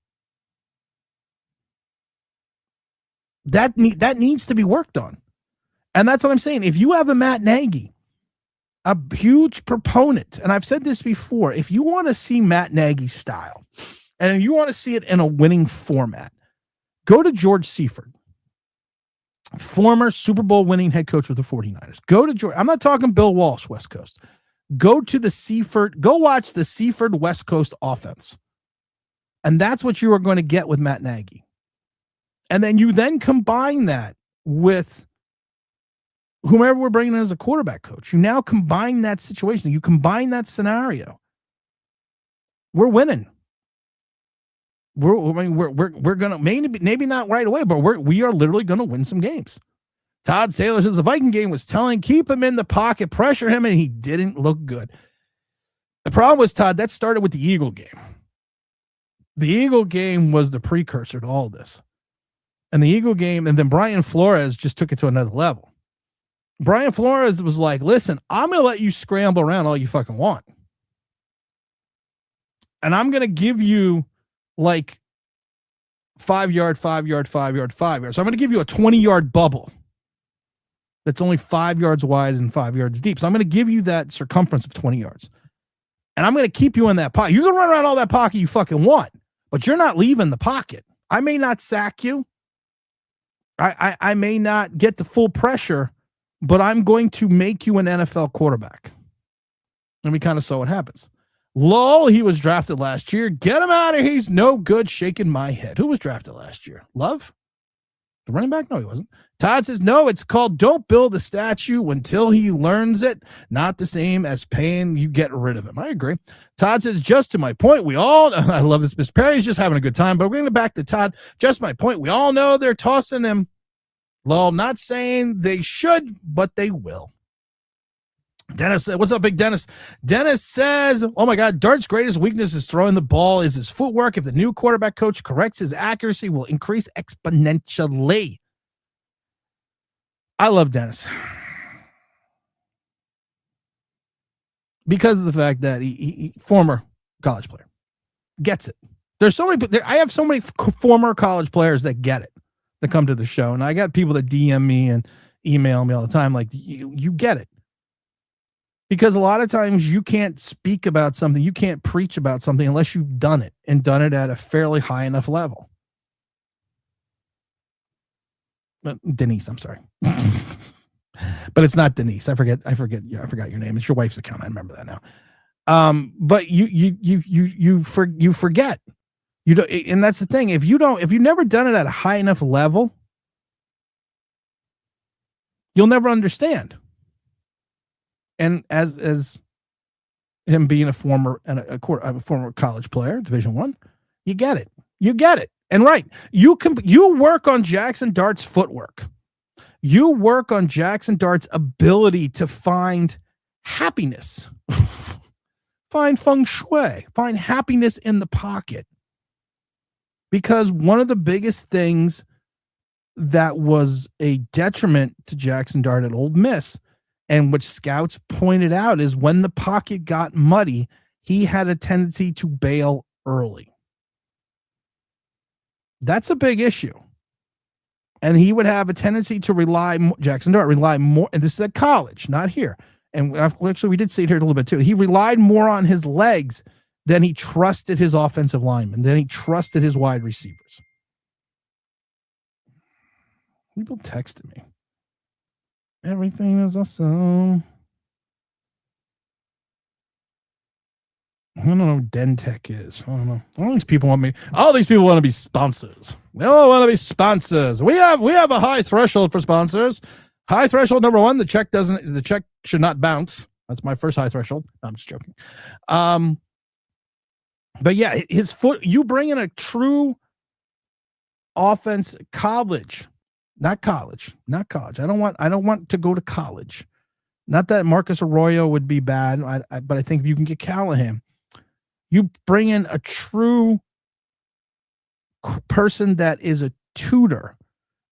That needs to be worked on. And that's what I'm saying. If you have a Matt Nagy, a huge proponent, and I've said this before, if you want to see Matt Nagy's style, and you want to see it in a winning format, go to George Seifert, former Super Bowl winning head coach with the 49ers. Go to George. I'm not talking Bill Walsh, West Coast. Go to the Seifert. Go watch the Seifert West Coast offense. And that's what you are going to get with Matt Nagy. And then you combine that with whomever we're bringing in as a quarterback coach. You now combine that situation. You combine that scenario. We're winning. We're gonna maybe not right away, but we are literally gonna win some games. Todd Saylor says the Viking game was telling, keep him in the pocket, pressure him, and he didn't look good. The problem was, Todd, that started with the Eagle game. The Eagle game was the precursor to all this. And the Eagle game, and then Brian Flores just took it to another level. Brian Flores was like, listen, I'm going to let you scramble around all you fucking want. And I'm going to give you like 5 yard, 5 yard, 5 yard, 5 yards. So I'm going to give you a 20-yard bubble that's only 5 yards wide and 5 yards deep. So I'm going to give you that circumference of 20 yards. And I'm going to keep you in that pocket. You can run around all that pocket you fucking want, but you're not leaving the pocket. I may not sack you. I may not get the full pressure, but I'm going to make you an NFL quarterback. And we kind of saw what happens. Lol, he was drafted last year. Get him out of here. He's no good. Shaking my head. Who was drafted last year? Love? The running back? No, he wasn't. Todd says, no, it's called don't build a statue until he learns it. Not the same as paying you get rid of him. I agree. Todd says, just to my point, we all, I love this. Mr. Perry's just having a good time, but we're going to back to Todd. Just my point. We all know they're tossing him. Lol, not saying they should, but they will. Dennis, what's up, big Dennis? Dennis says, oh my God, Dart's greatest weakness is throwing the ball is his footwork. If the new quarterback coach corrects his accuracy, will increase exponentially. I love Dennis because of the fact that he former college player gets it. There's so many, I have so many former college players that get it, that come to the show. And I got people that DM me and email me all the time. Like you get it. Because a lot of times you can't speak about something, you can't preach about something unless you've done it and done it at a fairly high enough level. Denise, I'm sorry. But it's not Denise. I forgot your name. It's your wife's account. I remember that now. But you forget. You don't, and that's the thing. If you've never done it at a high enough level, you'll never understand. And as him being a former college player, Division I, you get it. And right, you work on Jackson Dart's footwork. You work on Jackson Dart's ability to find happiness, find feng shui, find happiness in the pocket. Because one of the biggest things that was a detriment to Jackson Dart at Ole Miss, and which scouts pointed out, is when the pocket got muddy, he had a tendency to bail early. That's a big issue. And he would have a tendency to Jackson Dart rely more, and this is at college, not here. And actually, we did see it here a little bit too. He relied more on his legs than he trusted his offensive linemen, than he trusted his wide receivers. People texted me. Everything is awesome. I don't know what Dentech is. I don't know. All these people want to be sponsors. They all want to be sponsors. We have a high threshold for sponsors. High threshold number one, the check should not bounce. That's my first high threshold. No, I'm just joking. But yeah, you bring in a true offense, not college. I don't want to go to college. Not that Marcus Arroyo would be bad, but I think if you can get Callahan, you bring in a true person that is a tutor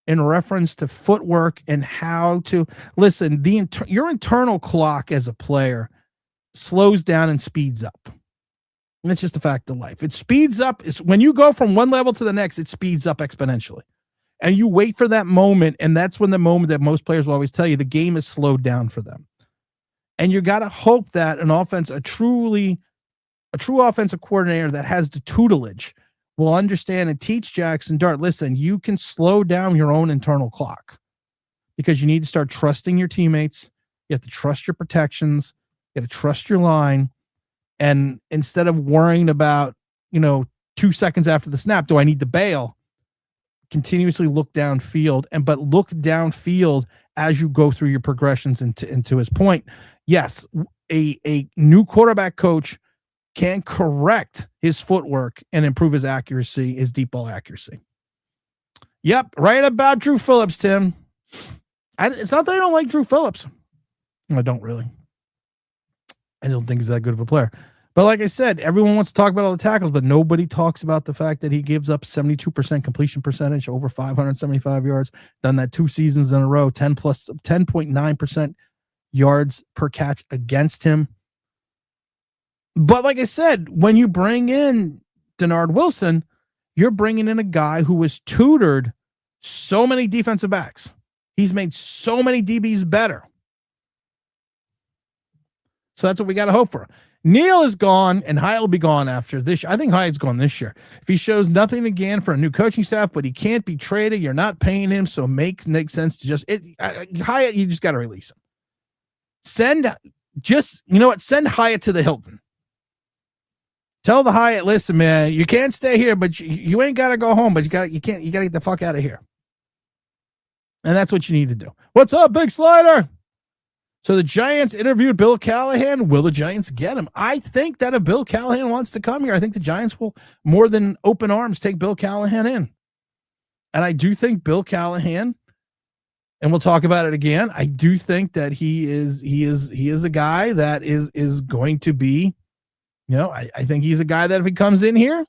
in reference to footwork and how to listen. Your internal clock as a player slows down and speeds up. And it's just a fact of life. It speeds up. When you go from one level to the next, it speeds up exponentially. And you wait for that moment, and that's when the moment that most players will always tell you the game is slowed down for them. And you got to hope that a true offensive coordinator that has the tutelage will understand and teach Jackson Dart, listen, you can slow down your own internal clock because you need to start trusting your teammates. You have to trust your protections. You have to trust your line. And instead of worrying about, 2 seconds after the snap, do I need to bail? Continuously look downfield, but look downfield as you go through your progressions. Into his point, yes, a new quarterback coach can correct his footwork and improve his accuracy, his deep ball accuracy. Yep, right about Drew Phillips, Tim. It's not that I don't like Drew Phillips. I don't really. I don't think he's that good of a player. But like I said, everyone wants to talk about all the tackles, but nobody talks about the fact that he gives up 72% completion percentage, over 575 yards, done that 2 seasons in a row, 10.9% yards per catch against him. But like I said, when you bring in Denard Wilson, you're bringing in a guy who has tutored so many defensive backs. He's made so many DBs better. So that's what we got to hope for. Neal is gone, and Hyatt will be gone after this. I think Hyatt's gone this year. If he shows nothing again for a new coaching staff, but he can't be traded, you're not paying him, so makes sense to Hyatt, you just got to release him. Send Hyatt to the Hilton. Tell the Hyatt, listen, man, you can't stay here, but you ain't got to go home, but you got to get the fuck out of here. And that's what you need to do. What's up, Big Slider? So the Giants interviewed Bill Callahan. Will the Giants get him? I think that if Bill Callahan wants to come here, I think the Giants will more than open arms take Bill Callahan in. And I do think Bill Callahan, and we'll talk about it again, I do think that he is a guy that is going to be, I think he's a guy that if he comes in here,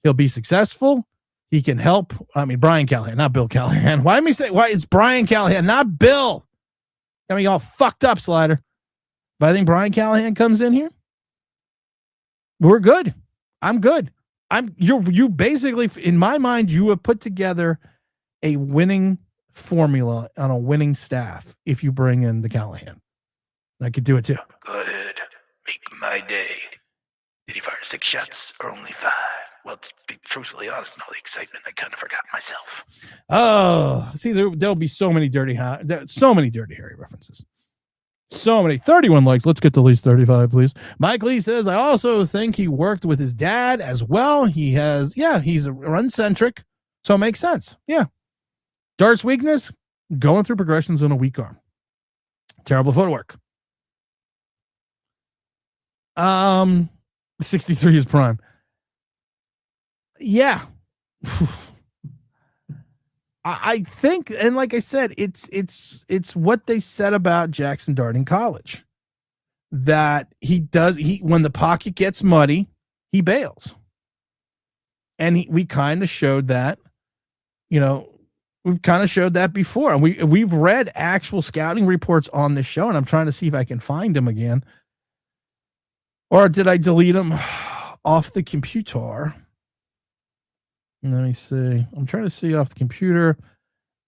he'll be successful. He can help. I mean, Brian Callahan, not Bill Callahan. Why it's Brian Callahan, not Bill? I mean, all fucked up, Slider. But I think Brian Callahan comes in here. We're good. I'm good. You basically, in my mind, you have put together a winning formula on a winning staff if you bring in the Callahan. I could do it too. Go ahead. Make my day. Did he fire 6 shots or only 5? Well, to be truthfully honest, in all the excitement, I kind of forgot myself. Oh, see, there'll be so many Dirty Harry references. So many. 31 likes. Let's get to at least 35, please. Mike Lee says, I also think he worked with his dad as well. He's a run-centric, so it makes sense. Yeah. Dart's weakness, going through progressions on a weak arm. Terrible footwork. 63 is prime. Yeah. I think, and like I said, it's what they said about Jackson Dart in college, that when the pocket gets muddy, he bails. And we kind of showed that, we've kind of showed that before. And we've read actual scouting reports on this show, and I'm trying to see if I can find them again. Or did I delete them off the computer? Let me see. I'm trying to see off the computer.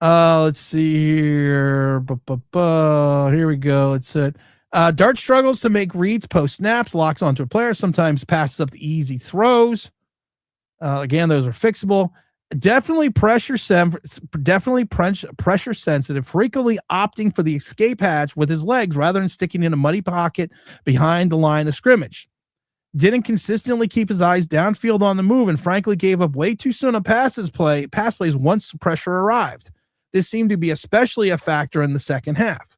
Let's see here. Here we go. It said, Dart struggles to make reads post snaps, locks onto a player, sometimes passes up the easy throws. Again, those are fixable. Definitely pressure sensitive, frequently opting for the escape hatch with his legs rather than sticking in a muddy pocket behind the line of scrimmage. Didn't consistently keep his eyes downfield on the move and frankly gave up way too soon on pass plays once pressure arrived. This seemed to be especially a factor in the second half,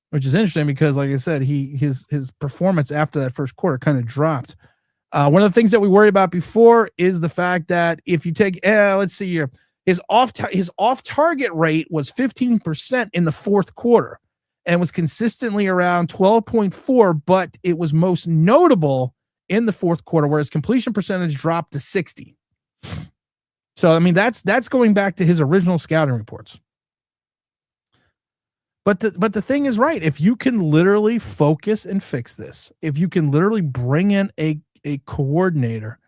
which is interesting because, like I said, his performance after that first quarter kind of dropped. One of the things that we worried about before is the fact that if you take, let's see here, his off target rate was 15% in the fourth quarter and was consistently around 12.4, but it was most notable in the fourth quarter where his completion percentage dropped to 60. So, I mean, that's going back to his original scouting reports. But the thing is right. If you can literally focus and fix this, if you can literally bring in a coordinator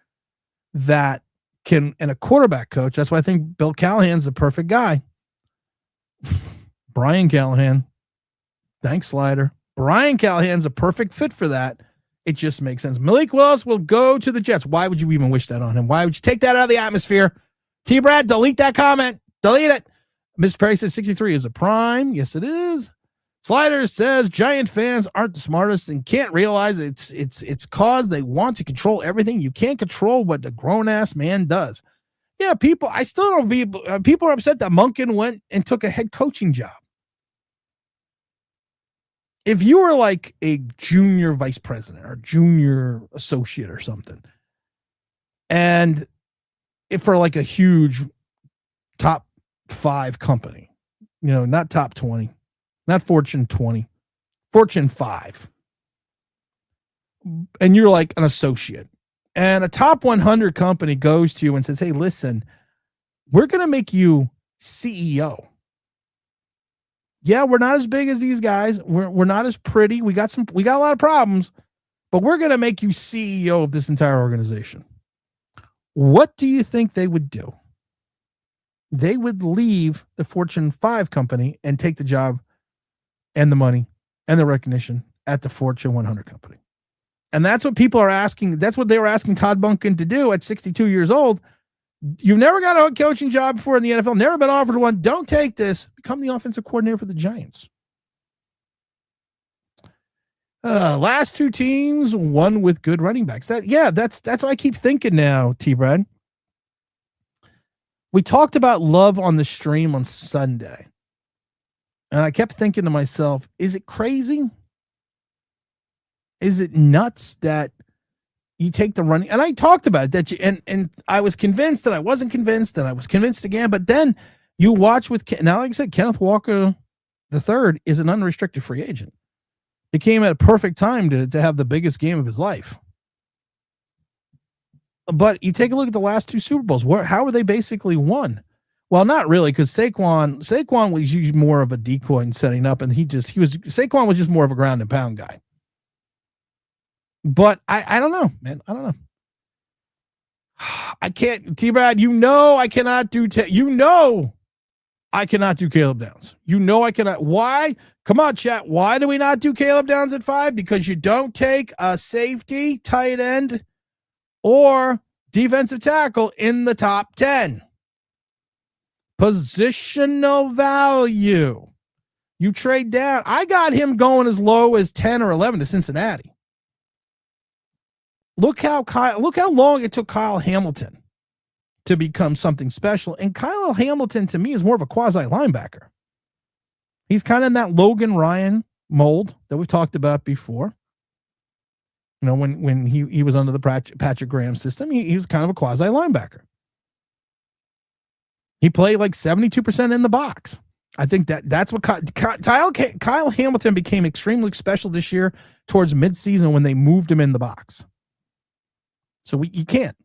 that can, and a quarterback coach, that's why I think Bill Callahan's the perfect guy. Brian Callahan. Thanks, Slider. Brian Callahan's a perfect fit for that. It just makes sense. Malik Willis will go to the Jets. Why would you even wish that on him? Why would you take that out of the atmosphere? T-Brad, delete that comment. Delete it. Mr. Perry says 63 is a prime. Yes, it is. Slider says Giant fans aren't the smartest and can't realize it's cause they want to control everything. You can't control what the grown-ass man does. Yeah, people, I still don't be, people are upset that Monken went and took a head coaching job. If you were like a junior vice president or junior associate or something, and if for like a huge top 5 company, not top 20, not Fortune 20, Fortune 5, and you're like an associate, and a top 100 company goes to you and says, hey, listen, we're going to make you CEO. Yeah, we're not as big as these guys. We're not as pretty. We got a lot of problems, but we're going to make you CEO of this entire organization. What do you think they would do? They would leave the Fortune 5 company and take the job and the money and the recognition at the Fortune 100 company. And that's what people are asking. That's what they were asking Todd Monken to do at 62 years old. You've never got a coaching job before in the NFL, never been offered one. Don't take this. Become the offensive coordinator for the Giants. Last 2 teams, one with good running backs. That's what I keep thinking now, T-Brad. We talked about Love on the stream on Sunday. And I kept thinking to myself, is it crazy? Is it nuts that you take the running? And I talked about it, that and I was convinced, and I wasn't convinced, and I was convinced again. But then you watch with, now, like I said, Kenneth Walker III is an unrestricted free agent. He came at a perfect time to have the biggest game of his life. But you take a look at the last two Super Bowls. How were they basically won? Well, not really, because Saquon was usually more of a decoy and setting up, and Saquon was just more of a ground and pound guy. But I don't know, man. I don't know. I can't, T-Brad, I cannot do, I cannot do Caleb Downs. I cannot. Why? Come on, chat. Why do we not do Caleb Downs at 5? Because you don't take a safety, tight end, or defensive tackle in the top 10. Positional value. You trade down. I got him going as low as 10 or 11 to Cincinnati. Look how long it took Kyle Hamilton to become something special. And Kyle Hamilton, to me, is more of a quasi linebacker. He's kind of in that Logan Ryan mold that we've talked about before. You know, when he was under the Patrick Graham system, he was kind of a quasi linebacker. He played like 72% in the box. I think that's what Kyle Hamilton became extremely special this year towards midseason when they moved him in the box. So you can't.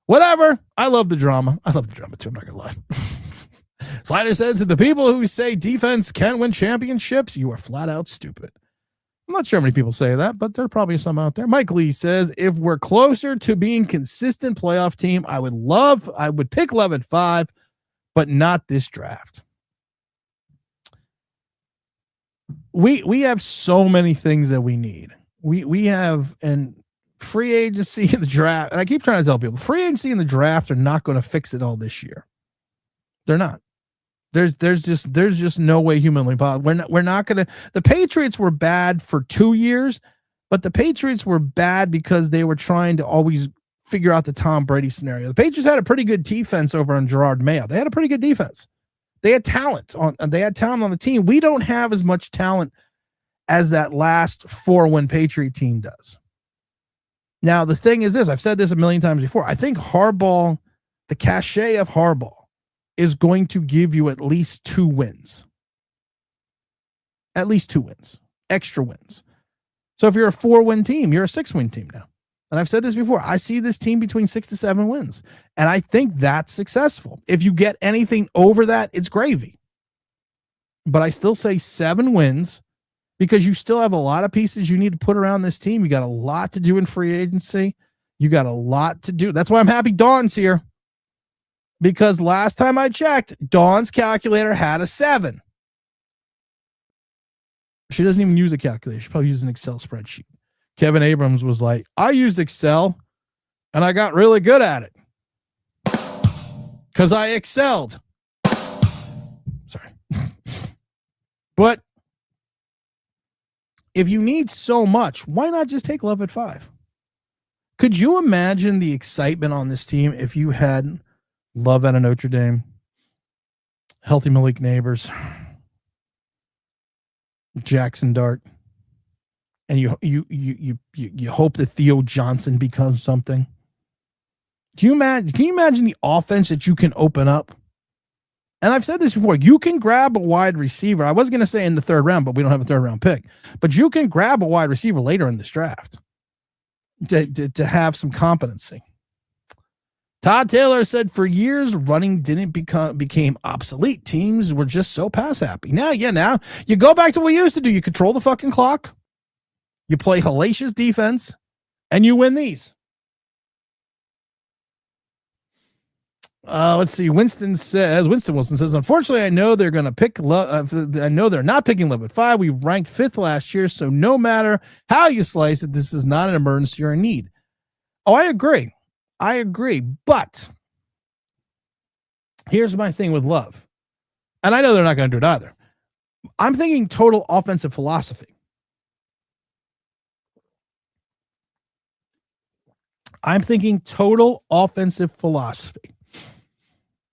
Whatever. I love the drama. I love the drama too. I'm not going to lie. Slider says to the people who say defense can't win championships, you are flat out stupid. I'm not sure how many people say that, but there are probably some out there. Mike Lee says, if we're closer to being consistent playoff team, I would pick Love at 5, but not this draft. We have so many things that we need. We have an free agency in the draft, and I keep trying to tell people, free agency and the draft are not going to fix it all this year. They're not. There's just no way humanly possible. We're not going to. The Patriots were bad for 2 years, but the Patriots were bad because they were trying to always figure out the Tom Brady scenario. The Patriots had a pretty good defense over on Gerard Mayo. They had a pretty good defense. They had talent on the team. We don't have as much talent as that last 4-win Patriot team does. Now, the thing is this, I've said this a million times before. I think Harbaugh, the cachet of Harbaugh, is going to give you at least 2 wins. At least 2 wins. Extra wins. So if you're a 4-win team, you're a 6-win team now. And I've said this before. I see this team between 6 to 7 wins. And I think that's successful. If you get anything over that, it's gravy. But I still say 7 wins because you still have a lot of pieces you need to put around this team. You got a lot to do in free agency. You got a lot to do. That's why I'm happy Dawn's here. Because last time I checked, Dawn's calculator had a 7. She doesn't even use a calculator. She probably uses an Excel spreadsheet. Kevin Abrams was like, I used Excel and I got really good at it because I excelled. Sorry. But if you need so much, why not just take Love at 5? Could you imagine the excitement on this team if you had Love out of Notre Dame, healthy Malik Neighbors, Jackson Dart, and you hope that Theo Johnson becomes something? Can you imagine the offense that you can open up? And I've said this before. You can grab a wide receiver. I was going to say in the 3rd round, but we don't have a 3rd round pick. But you can grab a wide receiver later in this draft to have some competency. Todd Taylor said for years running became obsolete. Teams were just so pass happy. Now you go back to what we used to do. You control the fucking clock. You play hellacious defense, and you win these. Let's see. Winston Wilson says, unfortunately, I know they're going to pick Love. I know they're not picking Love at 5. We ranked 5th last year, so no matter how you slice it, this is not an emergency or a need. Oh, I agree. But here's my thing with Love. And I know they're not going to do it either. I'm thinking total offensive philosophy.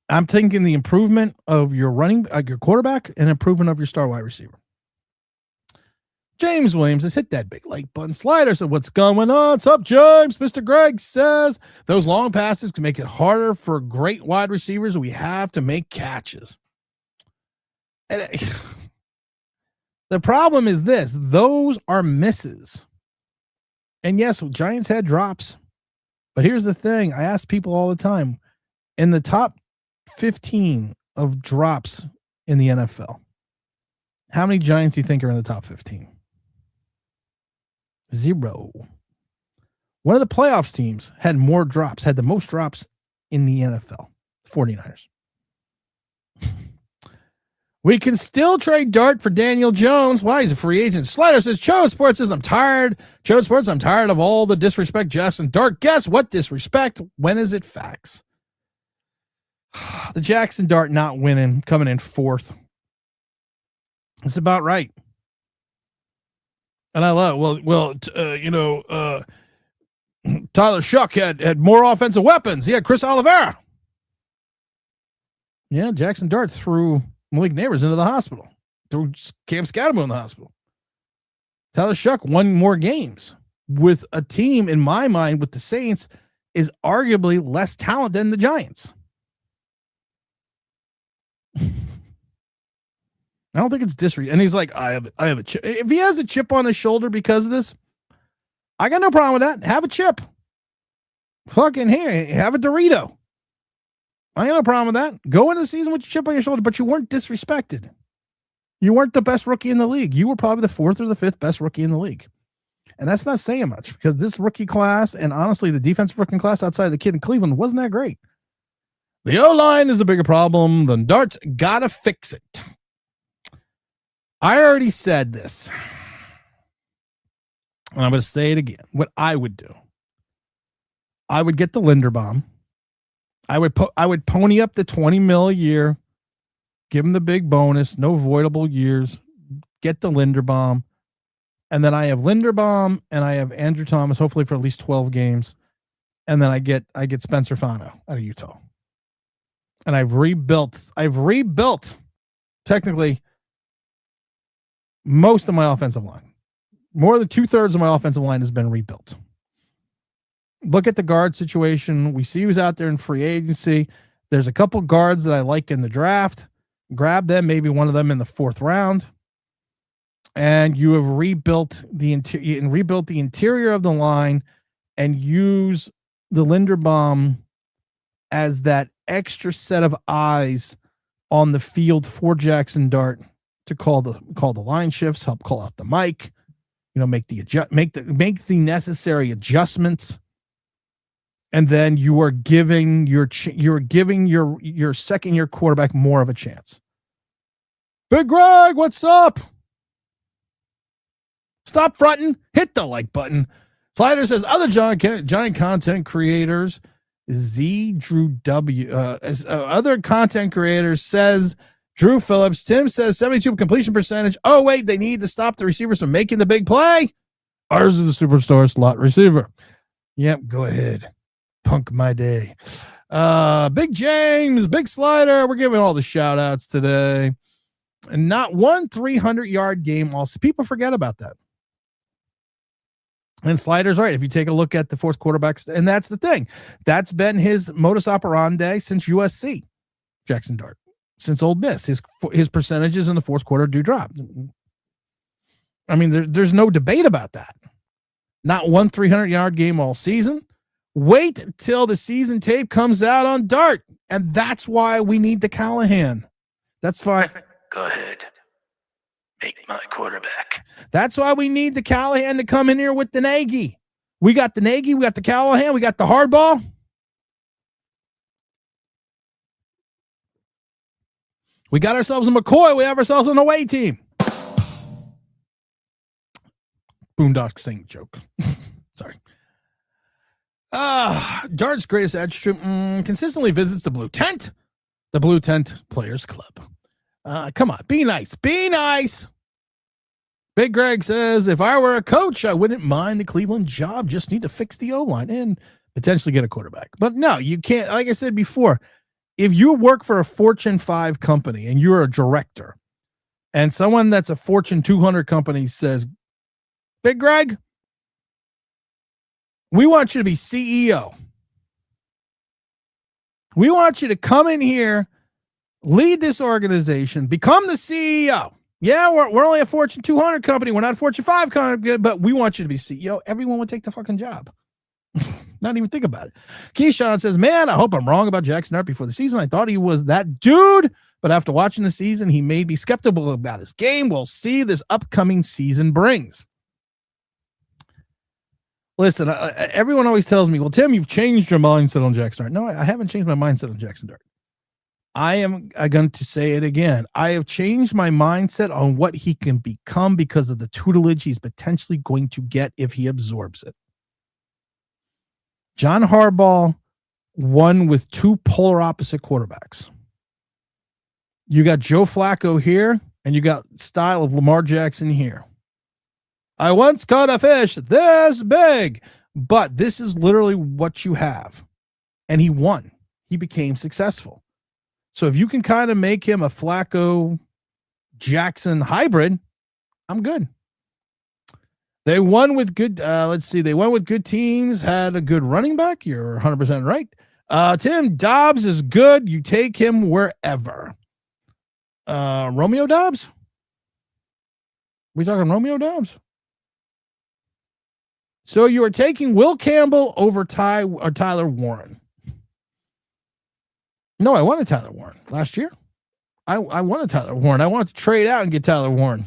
I'm thinking the improvement of your your quarterback and improvement of your star wide receiver. James Williams has hit that big like button. Slider said, what's going on? What's up, James? Mr. Greg says those long passes can make it harder for great wide receivers. We have to make catches. And the problem is this. Those are misses. And yes, Giants had drops. But here's the thing. I ask people all the time. In the top 15 of drops in the NFL, how many Giants do you think are in the top 15? 0. One of the playoffs teams had more drops, had the most drops in the NFL, 49ers. We can still trade Dart for Daniel Jones. Why? He's a free agent. Slider says, Chode Sports says, I'm tired. Chode Sports, I'm tired of all the disrespect. Jackson Dart, guess what disrespect? When is it facts? The Jackson Dart not winning, coming in 4th. It's about right. And I love, Tyler Shuck had more offensive weapons. He had Chris Oliveira. Yeah, Jackson Dart threw Malik Neighbors into the hospital. Threw Cam Scatterbo in the hospital. Tyler Shuck won more games with a team, in my mind, with the Saints, is arguably less talented than the Giants. I don't think it's disrespect. And he's like, I have a chip. If he has a chip on his shoulder because of this, I got no problem with that. Have a chip. Fucking here, have a Dorito. I got no problem with that. Go into the season with your chip on your shoulder, but you weren't disrespected. You weren't the best rookie in the league. You were probably the 4th or the 5th best rookie in the league. And that's not saying much because this rookie class, and honestly, the defensive rookie class outside of the kid in Cleveland wasn't that great. The O-line is a bigger problem than Dart's. Gotta fix it. I already said this, and I'm going to say it again. What I would do, I would get the Linderbaum. I would pony up the $20 million a year, give him the big bonus, no voidable years, get the Linderbaum, and then I have Linderbaum and I have Andrew Thomas, hopefully for at least 12 games, and then I get Spencer Fano out of Utah, and I've rebuilt technically most of my offensive line. More than 2/3 of my offensive line has been rebuilt. Look at the guard situation. We see who's out there in free agency. There's a couple guards that I like in the draft. Grab them, maybe one of them in the 4th round. And you have rebuilt the interior of the line and use the Linderbaum as that extra set of eyes on the field for Jackson Dart to call the line shifts, help call out the mic, make the necessary adjustments, and then you are giving your second year quarterback more of a chance. Big Greg, what's up? Stop fronting, hit the like button. Slider says other giant content creators. Drew W. Other content creators says. Drew Phillips. Tim says 72 completion percentage. Oh, wait, they need to stop the receivers from making the big play. Ours is a superstar slot receiver. Yep, go ahead. Punk my day. Big James, Big Slider. We're giving all the shout outs today. And not one 300-yard game. Also, people forget about that. And Slider's right. If you take a look at the 4th quarterbacks, and that's the thing. That's been his modus operandi since USC, Jackson Dart. Since Ole Miss, his percentages in the 4th quarter do drop. I mean, there's no debate about that. Not one 300-yard game all season. Wait till the season tape comes out on Dart, and that's why we need the Callahan. That's fine. Go ahead. Make my quarterback. That's why we need the Callahan to come in here with the Nagy. We got the Nagy, we got the Callahan, we got the hardball. We got ourselves a McCoy. We have ourselves an away team. Boondock Sing joke. Sorry. Dart's greatest attribute consistently visits the Blue Tent. The Blue Tent Players Club. Come on. Be nice. Be nice. Big Greg says, if I were a coach, I wouldn't mind the Cleveland job. Just need to fix the O-line and potentially get a quarterback. But no, you can't. Like I said before, if you work for a Fortune 5 company and you're a director, and someone that's a Fortune 200 company says, Big Greg, we want you to be CEO. We want you to come in here, lead this organization, become the CEO. Yeah, we're only a Fortune 200 company. We're not a Fortune 5 company, but we want you to be CEO. Everyone would take the fucking job. Not even think about it. Keyshawn says, man, I hope I'm wrong about Jackson Dart before the season. I thought he was that dude, but after watching the season, he made me skeptical about his game. We'll see this upcoming season brings. Listen, everyone always tells me, well, Tim, you've changed your mindset on Jackson Dart. No, I haven't changed my mindset on Jackson Dart. I am going to say it again. I have changed my mindset on what he can become because of the tutelage he's potentially going to get if he absorbs it. John Harbaugh won with two polar opposite quarterbacks. You got Joe Flacco here, and you got style of Lamar Jackson here. I once caught a fish this big, but this is literally what you have. And he won. He became successful. So if you can kind of make him a Flacco Jackson hybrid, I'm good. They won with good, they won with good teams, had a good running back. You're 100% right. Tim, Dobbs is good. You take him wherever. Romeo Dobbs? We talking Romeo Dobbs? So you are taking Will Campbell over Tyler Warren. No, I wanted Tyler Warren last year. I wanted Tyler Warren. I wanted to trade out and get Tyler Warren.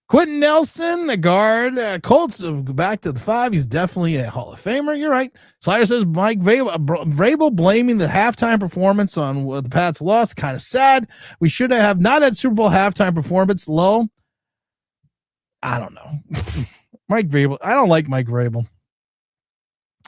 Quentin Nelson, the guard. Colts back to the 5. He's definitely a Hall of Famer. You're right. Slider says Mike Vrabel blaming the halftime performance on the Pats' loss. Kind of sad. We should have not had Super Bowl halftime performance. Low. I don't know. Mike Vrabel. I don't like Mike Vrabel.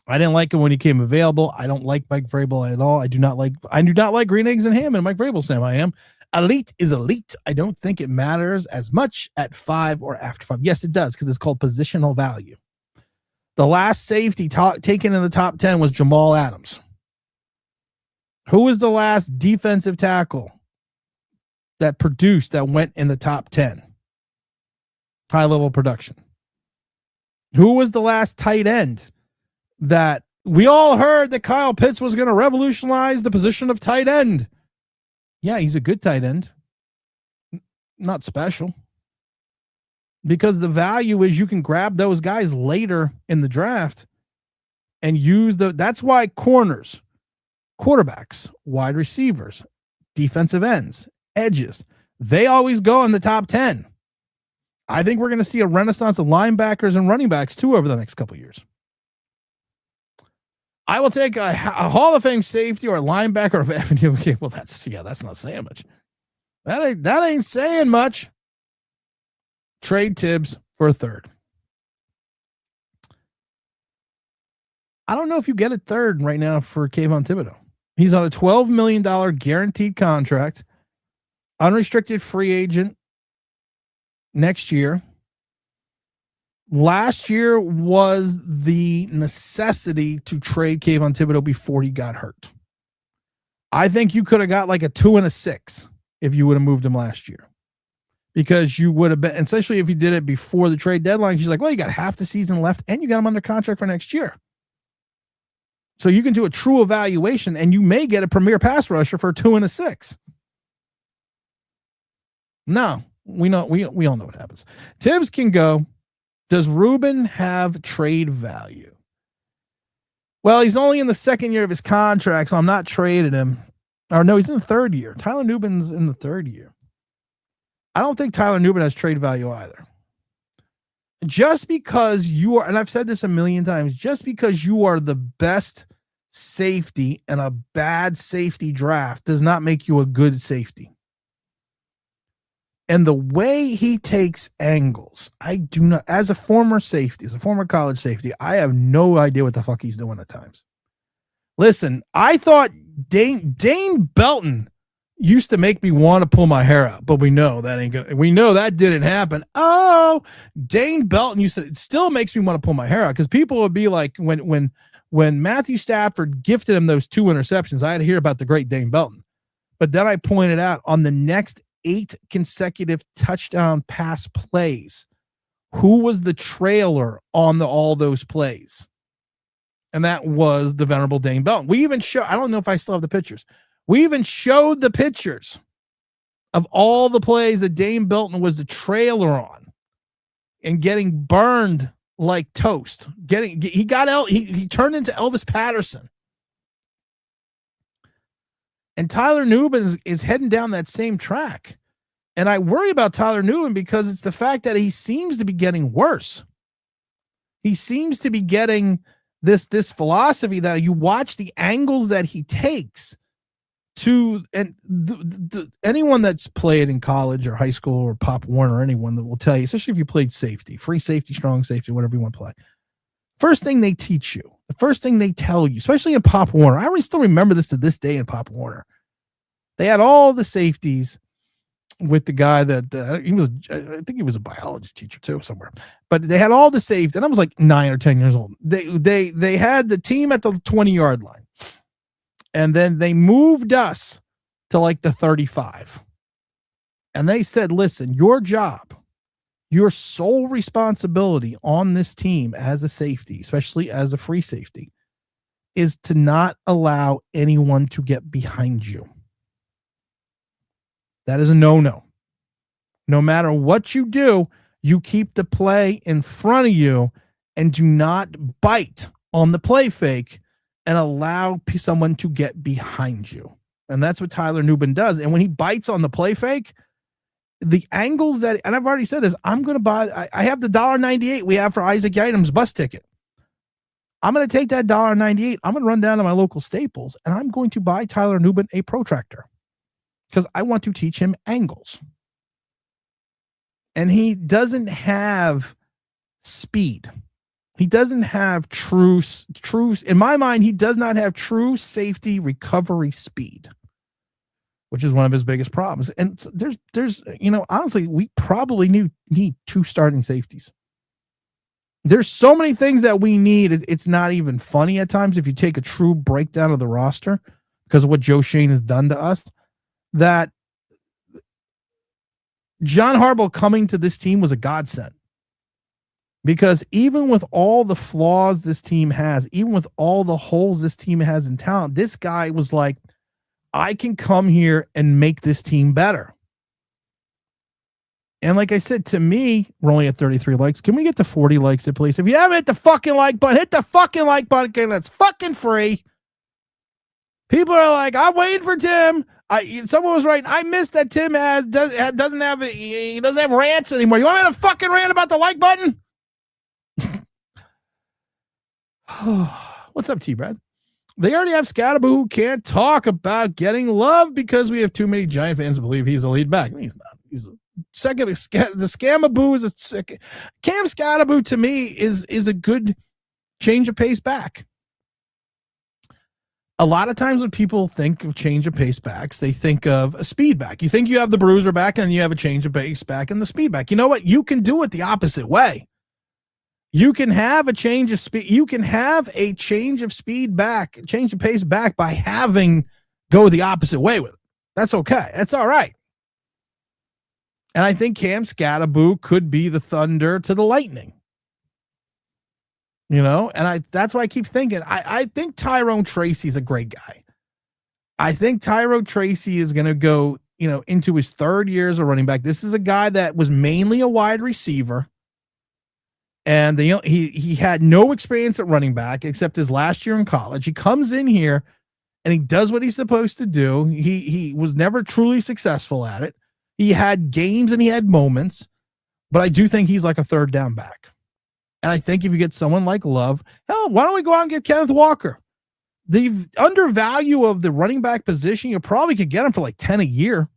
I didn't like him when he came available. I don't like Mike Vrabel at all. I do not like green eggs and ham and Mike Vrabel, Sam. I am. Elite is elite. I don't think it matters as much at 5 or after 5. Yes, it does, because it's called positional value. The last safety taken in the top 10 was Jamal Adams. Who was the last defensive tackle that went in the top 10? High-level production. Who was the last tight end that we all heard that Kyle Pitts was going to revolutionize the position of tight end? Yeah, he's a good tight end. Not special. Because the value is you can grab those guys later in the draft and use that's why corners, quarterbacks, wide receivers, defensive ends, edges, they always go in the top 10. I think we're going to see a renaissance of linebackers and running backs too over the next couple of years. I will take a Hall of Fame safety or a linebacker of Avenue. Okay, well, that's not saying much. That ain't saying much. Trade Tibbs for a third. I don't know if you get a third right now for Kayvon Thibodeau. He's on a $12 million guaranteed contract, unrestricted free agent next year. Last year was the necessity to trade Kayvon Thibodeau before he got hurt. I think you could have got like a 2 and a 6 if you would have moved him last year. Because you would have been, especially if you did it before the trade deadline, she's like, well, you got half the season left and you got him under contract for next year. So you can do a true evaluation and you may get a premier pass rusher for a 2 and a 6. No, we all know what happens. Tibbs can go. Does Ruben have trade value? Well, he's only in the second year of his contract, so I'm not trading him. Or no, he's in the third year. Tyler Nubin's in the third year. I don't think Tyler Nubin has trade value either. Just because you are, and I've said this a million times, just because you are the best safety in a bad safety draft does not make you a good safety. And the way he takes angles, I do not, as a former safety, as a former college safety, I have no idea what the fuck he's doing at times. Listen, I thought Dane Belton used to make me want to pull my hair out, but we know that ain't good. We know that didn't happen. Oh, Dane Belton it still makes me want to pull my hair out because people would be like, when when Matthew Stafford gifted him those 2 interceptions, I had to hear about the great Dane Belton. But then I pointed out on the next 8 consecutive touchdown pass plays, who was the trailer on all those plays? And that was the venerable Dane Belton. We even show, I don't know if I still have the pictures. We even showed the pictures of all the plays that Dane Belton was the trailer on and getting burned like toast. He turned into Elvis Patterson. And Tyler Nubin is heading down that same track. And I worry about Tyler Nubin because it's the fact that he seems to be getting worse. He seems to be getting this philosophy that you watch the angles that he takes to, and anyone that's played in college or high school or Pop Warner or anyone that will tell you, especially if you played safety, free safety, strong safety, whatever you want to play. First thing they teach you, the first thing they tell you, especially in Pop Warner, I still remember this to this day in Pop Warner. They had all the safeties with the guy that I think he was a biology teacher too somewhere, but they had all the safety, and I was like 9 or 10 years old. They had the team at the 20-yard line, and then they moved us to like the 35, and they said, listen, your job, your sole responsibility on this team as a safety, especially as a free safety, is to not allow anyone to get behind you. That is a no-no. No matter what you do, you keep the play in front of you and do not bite on the play fake and allow someone to get behind you. And that's what Tyler Nubin does. And when he bites on the play fake, the angles that, and I've already said this, I'm going to buy, I have the $1.98 we have for Isaac Yitem's bus ticket. I'm going to take that $1.98. I'm going to run down to my local Staples and I'm going to buy Tyler Nubin a protractor, because I want to teach him angles. And he doesn't have speed. He doesn't have true, in my mind, he does not have true safety recovery speed, which is one of his biggest problems. And there's honestly, we probably need 2 starting safeties. There's so many things that we need. It's not even funny at times if you take a true breakdown of the roster because of what Joe Shane has done to us. That John Harbaugh coming to this team was a godsend, because even with all the flaws this team has, even with all the holes this team has in talent, this guy was like, I can come here and make this team better. And like I said, to me, we're only at 33 likes. Can we get to 40 likes, please? If you haven't hit the fucking like button, hit the fucking like button. Okay, that's fucking free. People are like, I'm waiting for Tim. Someone was right. I missed that Tim doesn't have rants anymore. You want me to fucking rant about the like button? What's up, T-Brad? They already have Scatterboo who can't talk about getting love because we have too many Giant fans who believe he's a lead back. I mean, he's not. He's a second. The Scamaboo is a second. Cam Scatterboo to me is a good change of pace back. A lot of times when people think of change of pace backs, they think of a speed back. You think you have the bruiser back and you have a change of pace back and the speed back. You know what? You can do it the opposite way. You can have a change of speed. You can have a change of speed back, change of pace back by having go the opposite way with it. That's okay. That's all right. And I think Cam Scatterboo could be the thunder to the lightning. You know, and that's why I keep thinking, I think Tyrone Tracy's a great guy. I think Tyrone Tracy is going to go, into his 3rd year as a running back. This is a guy that was mainly a wide receiver. And he had no experience at running back except his last year in college. He comes in here and he does what he's supposed to do. He was never truly successful at it. He had games and he had moments, but I do think he's like a 3rd down back. And I think if you get someone like Love, hell, why don't we go out and get Kenneth Walker? The undervalue of the running back position, you probably could get him for like 10 a year.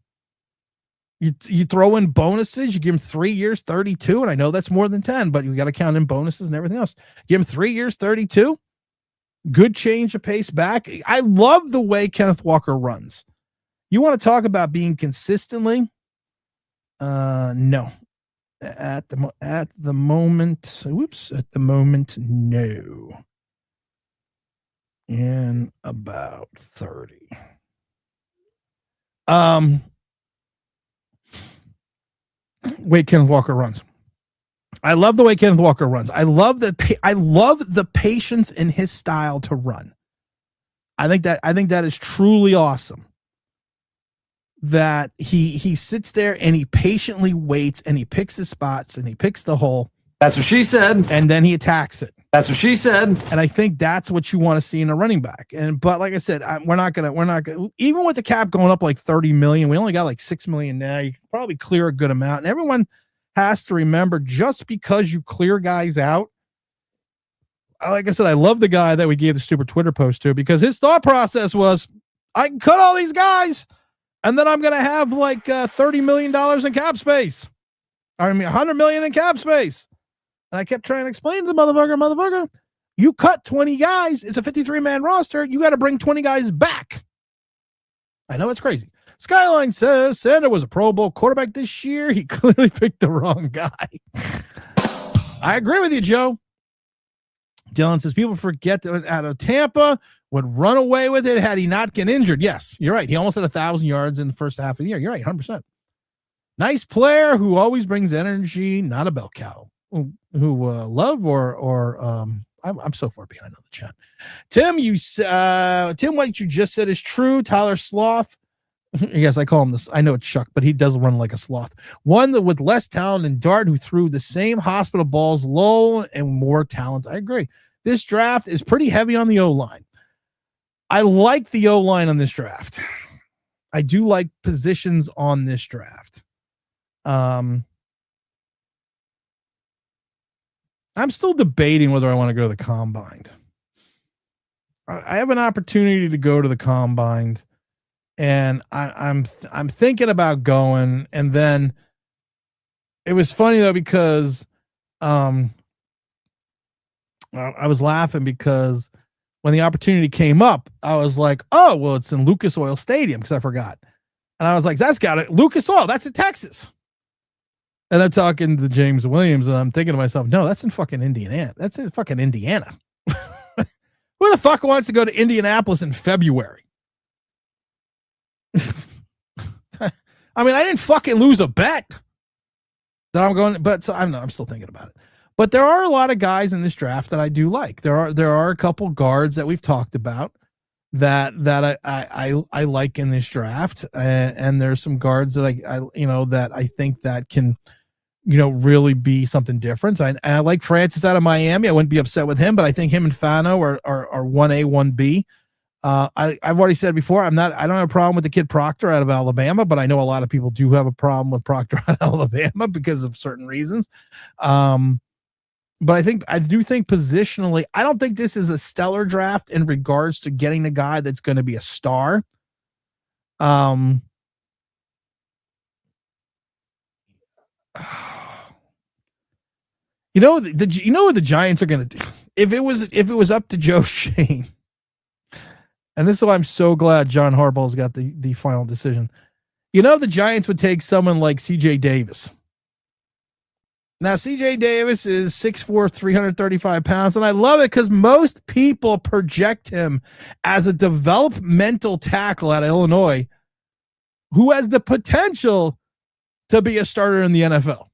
You throw in bonuses, you give him 3 years, 32, and I know that's more than 10, but you got to count in bonuses and everything else. Give him 3 years, 32. Good change of pace back. I love the way Kenneth Walker runs. You want to talk about being consistently? No. At the moment, no. in about 30. Way Kenneth Walker runs. I love the way Kenneth Walker runs. I love the patience in his style to run. I think that is truly awesome. That he sits there and he patiently waits and he picks his spots and he picks the hole. That's what she said. And then he attacks it. That's what she said. And I think that's what you want to see in a running back. But like I said, we're not gonna even with the cap going up like 30 million, we only got like 6 million now. You can probably clear a good amount. And everyone has to remember, just because you clear guys out, like I said, I love the guy that we gave the stupid Twitter post to, because his thought process was, I can cut all these guys and then I'm going to have like $30 million in cap space. I mean, $100 million in cap space. And I kept trying to explain to the motherfucker, you cut 20 guys. It's a 53-man roster. You got to bring 20 guys back. I know it's crazy. Skyline says Sander was a Pro Bowl quarterback this year. He clearly picked the wrong guy. I agree with you, Joe. Dylan says people forget that out of Tampa would run away with it had he not get injured. Yes, you're right. He almost had 1,000 yards in the first half of the year. You're right, 100%. Nice player who always brings energy, not a bell cow. Who love or I'm so far behind on the chat. Tim, Tim, what you just said is true. Tyler Sloth. Yes, I call him this. I know it's Chuck, but he does run like a sloth. One that with less talent than Dart, who threw the same hospital balls low and more talent. I agree. This draft is pretty heavy on the O-line. I like the O-line on this draft. I do like positions on this draft. I'm still debating whether I want to go to the combine. I have an opportunity to go to the combine, and I'm thinking about going. And then it was funny though, because I was laughing because when the opportunity came up, I was like, oh, well, it's in Lucas Oil Stadium, because I forgot. And I was like, that's got it. Lucas Oil, that's in Texas. And I'm talking to James Williams, and I'm thinking to myself, no, that's in fucking Indiana. That's in fucking Indiana. Who the fuck wants to go to Indianapolis in February? I mean, I didn't fucking lose a bet that I'm going, but so I'm still thinking about it. But there are a lot of guys in this draft that I do like. There are a couple guards that we've talked about that I like in this draft, and there's some guards that that I think that can really be something different. I like Francis out of Miami. I wouldn't be upset with him, but I think him and Fano are 1A, 1B. I've already said before, I don't have a problem with the kid Proctor out of Alabama, but I know a lot of people do have a problem with Proctor out of Alabama because of certain reasons. But I do think positionally, I don't think this is a stellar draft in regards to getting a guy that's going to be a star. What the Giants are going to do if it was up to Joe Shane. And this is why I'm so glad John Harbaugh's got the final decision. The Giants would take someone like CJ Davis. Now, CJ Davis is 6'4", 335 pounds, and I love it because most people project him as a developmental tackle at Illinois who has the potential to be a starter in the NFL.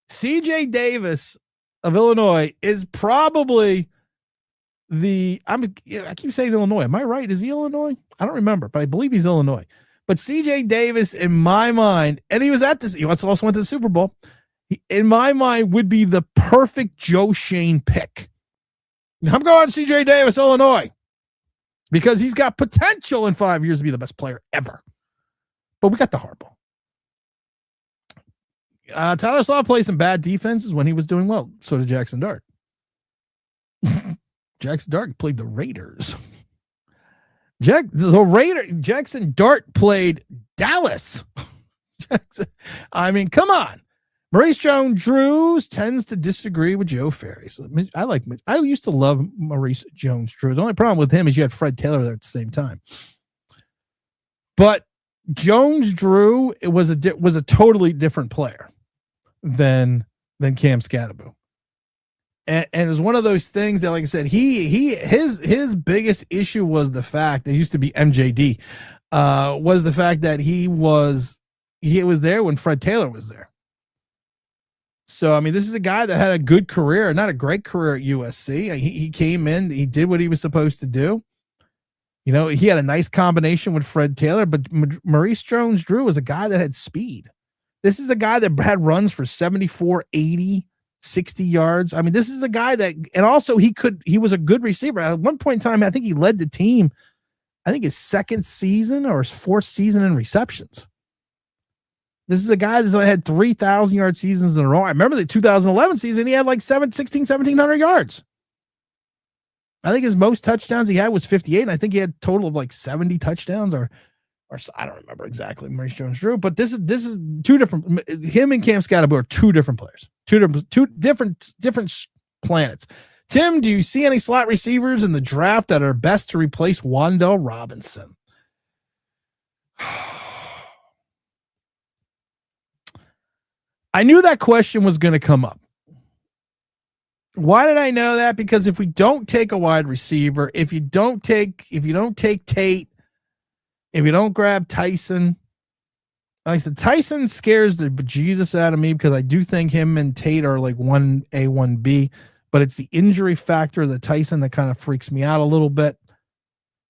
CJ Davis of Illinois is probably I keep saying Illinois. Am I right? Is he Illinois? I don't remember, but I believe he's Illinois. But CJ Davis, in my mind, and he also went to the Super Bowl, in my mind, would be the perfect Joe Shane pick. I'm going CJ Davis, Illinois, because he's got potential in 5 years to be the best player ever. But we got the Harbaugh. Tyler Slaw played some bad defenses when he was doing well. So did Jackson Dart. Jackson Dart played the Raiders. Jackson Dart played Dallas. Come on. Maurice Jones-Drew tends to disagree with Joe Ferry. So I used to love Maurice Jones-Drew. The only problem with him is you had Fred Taylor there at the same time. But Jones-Drew was a totally different player than Cam Scatterbo. And it was one of those things that, like I said, his biggest issue was the fact that it used to be MJD, was the fact that he was there when Fred Taylor was there. So, I mean, this is a guy that had a good career, not a great career at USC. He came in, he did what he was supposed to do. You know, he had a nice combination with Fred Taylor, but Maurice Jones-Drew was a guy that had speed. This is a guy that had runs for 74, 80, 60 yards. I mean, this is a guy that, and also he was a good receiver. At one point in time, I think he led the team, I think his second season or his fourth season in receptions. This is a guy that had 3,000-yard seasons in a row. I remember the 2011 season, he had like 1,700 yards. I think his most touchdowns he had was 58, and I think he had a total of like 70 touchdowns or I don't remember exactly, Maurice Jones-Drew, but this is two different, him and Cam Scatterbo are two different players, two different planets. Tim, do you see any slot receivers in the draft that are best to replace Wan'Dale Robinson? I knew that question was going to come up. Why did I know that? Because if we don't take a wide receiver, if you don't take Tate, if you don't grab Tyson, like I said, Tyson scares the bejesus out of me because I do think him and Tate are like 1A, 1B, but it's the injury factor of the Tyson that kind of freaks me out a little bit.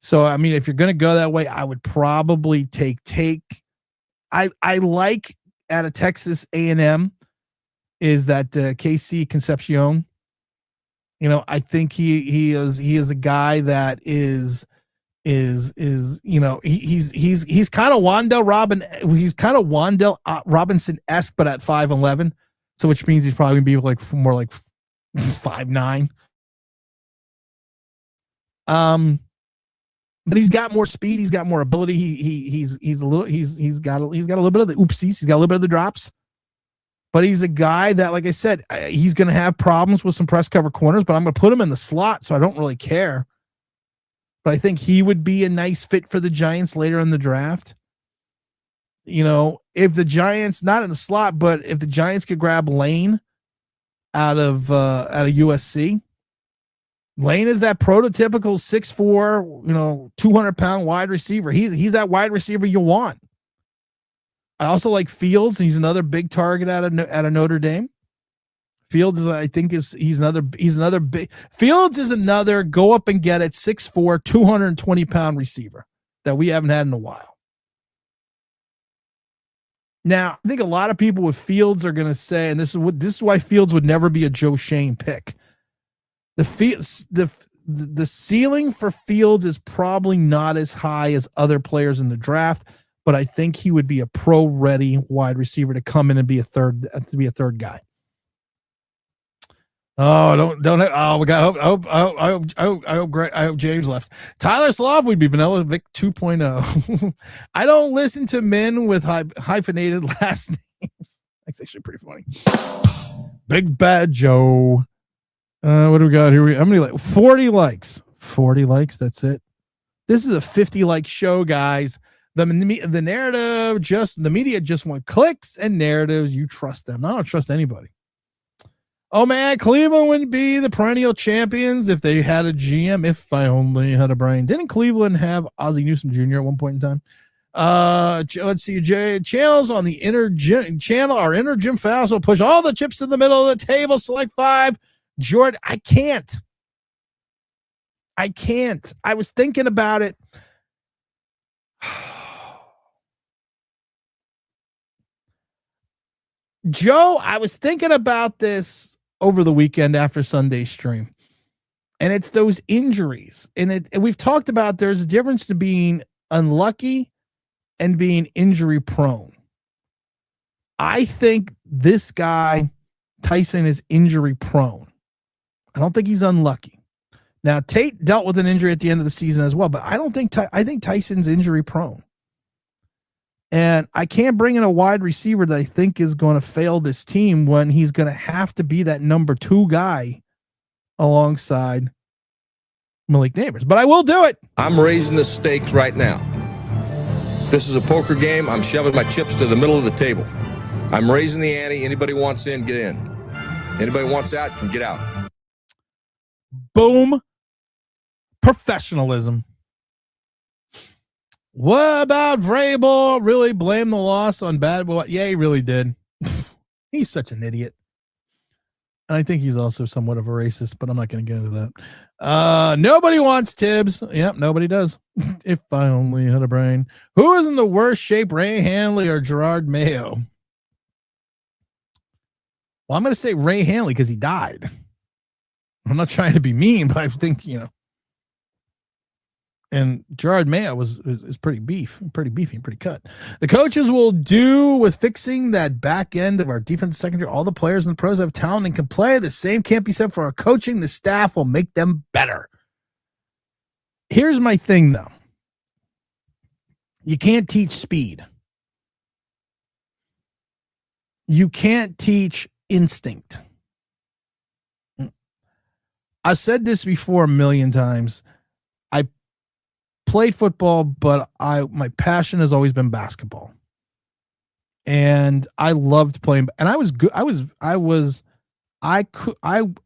So, I mean, if you're going to go that way, I would probably take Tate. I like out of Texas A&M is that KC Concepcion. You know, I think he is a guy that is you know, he's kind of Wan'Dale Robinson-esque, but at 5'11", so which means he's probably gonna be like more like 5'9". But he's got more speed, he's got more ability. He's got a little bit of the oopsies, he's got a little bit of the drops. But he's a guy that, like I said, he's going to have problems with some press cover corners, but I'm going to put him in the slot, so I don't really care. But I think he would be a nice fit for the Giants later in the draft. You know, if the Giants, not in the slot, but if the Giants could grab Lane out of USC, Lane is that prototypical 6'4", you know, 200-pound wide receiver. He's that wide receiver you want. I also like Fields. He's another big target out of Notre Dame. Fields he's another big. Fields is another go up and get it 6'4", 220-pound receiver that we haven't had in a while. Now, I think a lot of people with Fields are going to say, and this is why Fields would never be a Joe Shane pick. The ceiling for Fields is probably not as high as other players in the draft, but I think he would be a pro-ready wide receiver to come in and be a third guy. Oh, don't. Oh my God! I hope James left. Tyler Slav would be Vanilla Vic 2.0. I don't listen to men with hyphenated last names. That's actually pretty funny. Big Bad Joe. What do we got here? How many likes? 40 likes. 40 likes. That's it. This is a 50 show, guys. The narrative, the media just want clicks and narratives. You trust them. I don't trust anybody. Oh man, Cleveland would be the perennial champions if they had a GM. If I only had a brain. Didn't Cleveland have Ozzie Newsome Jr. at one point in time? Let's see. Channels on the inner gym channel. Our inner Jim Fouls will push all the chips to the middle of the table. Select 5. Jordan, I can't. I was thinking about it. Joe, I was thinking about this over the weekend after Sunday's stream, and it's those injuries. And we've talked about there's a difference to being unlucky and being injury prone. I think this guy, Tyson, is injury prone. I don't think he's unlucky. Now, Tate dealt with an injury at the end of the season as well, but I think Tyson's injury prone. And I can't bring in a wide receiver that I think is going to fail this team when he's going to have to be that number 2 guy alongside Malik Neighbors. But I will do it. I'm raising the stakes right now. This is a poker game. I'm shoving my chips to the middle of the table. I'm raising the ante. Anybody wants in, get in. Anybody wants out, can get out. Boom. Professionalism. What about Vrabel? Really blame the loss on bad boy? Yeah, he really did. He's such an idiot. And I think he's also somewhat of a racist, but I'm not going to get into that. Nobody wants Tibbs. Yep, nobody does. If I only had a brain. Who is in the worst shape, Ray Hanley or Gerard Mayo? Well, I'm going to say Ray Hanley because he died. I'm not trying to be mean, but I think, and Gerard Mayo is pretty beefy and pretty cut. The coaches will do with fixing that back end of our defensive secondary. All the players and the pros have talent and can play. The same can't be said for our coaching. The staff will make them better. Here's my thing, though. You can't teach speed. You can't teach instinct. I said this before a million times. I played football, but my passion has always been basketball. And I loved playing, and I was good. I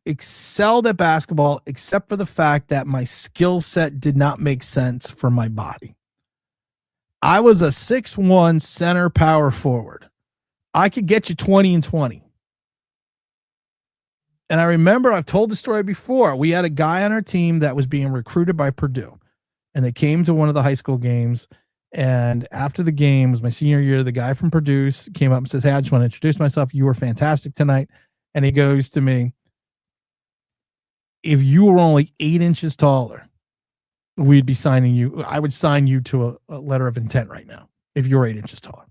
excelled at basketball, except for the fact that my skill set did not make sense for my body. I was a 6'1" center power forward. I could get you 20 and 20. And I remember I've told the story before. We had a guy on our team that was being recruited by Purdue. And they came to one of the high school games. And after the game, it was my senior year, the guy from Purdue came up and says, "Hey, I just want to introduce myself. You were fantastic tonight." And he goes to me, "If you were only 8 inches taller, we'd be signing you. I would sign you to a letter of intent right now if you're 8 inches taller."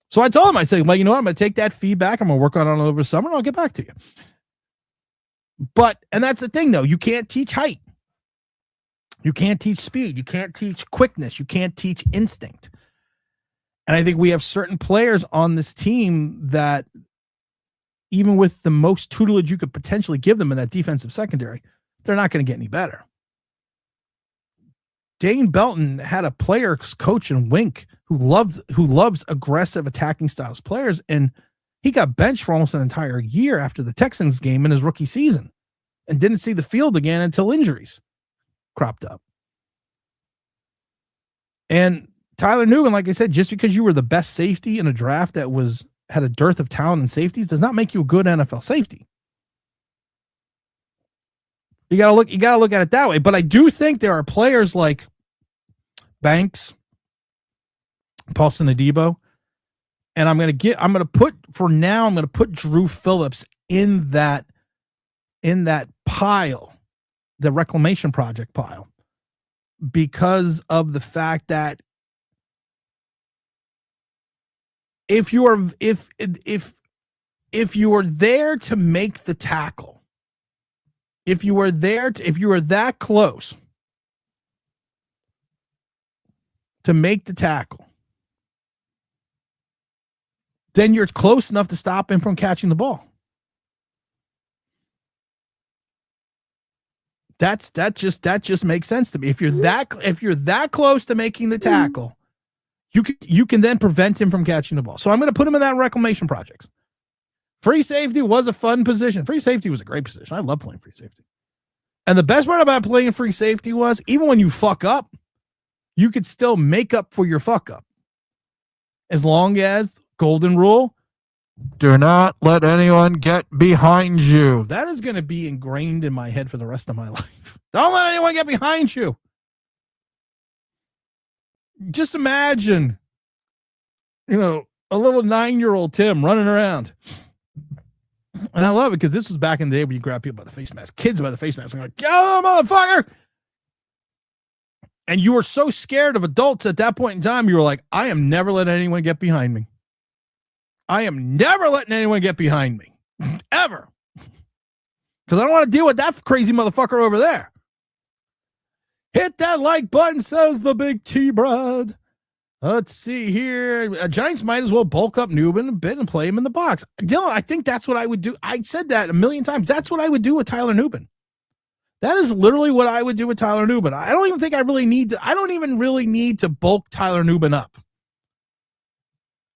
So I told him, I said, "Well, you know what? I'm going to take that feedback. I'm going to work on it over the summer and I'll get back to you." And that's the thing, though. You can't teach height. You can't teach speed. You can't teach quickness. You can't teach instinct. And I think we have certain players on this team that, even with the most tutelage you could potentially give them in that defensive secondary, they're not going to get any better. Dane Belton had a players coach in Wink who loves aggressive attacking styles players, and he got benched for almost an entire year after the Texans game in his rookie season and didn't see the field again until injuries cropped up. And Tyler Nugent, like I said, just because you were the best safety in a draft that had a dearth of talent and safeties does not make you a good NFL safety. You gotta look at it that way. But I do think there are players like Banks, Paulson Adebo, and I'm gonna put Drew Phillips in that pile, the reclamation project pile, because of the fact that if you are there to make the tackle, if you are that close to make the tackle, then you're close enough to stop him from catching the ball. That just makes sense to me. If you're that close to making the tackle, you can then prevent him from catching the ball. So I'm going to put him in that reclamation projects. Free safety was a fun position. Free safety was a great position. I love playing free safety. And the best part about playing free safety was, even when you fuck up, you could still make up for your fuck up. As long as, golden rule, do not let anyone get behind you. That is going to be ingrained in my head for the rest of my life. Don't let anyone get behind you. Just imagine, a little 9-year-old Tim running around. And I love it because this was back in the day when you grab people by the face mask, kids by the face mask, and like, "Go, motherfucker!" And you were so scared of adults at that point in time, you were like, "I am never letting anyone get behind me. I am never letting anyone get behind me, ever, because I don't want to deal with that crazy motherfucker over there." Hit that like button, says the big T-Brad. Let's see here. Giants might as well bulk up Newman a bit and play him in the box. Dylan, I think that's what I would do. I said that a million times. That's what I would do with Tyler Newman. That is literally what I would do with Tyler Newman. I don't even think I don't even really need to bulk Tyler Newman up.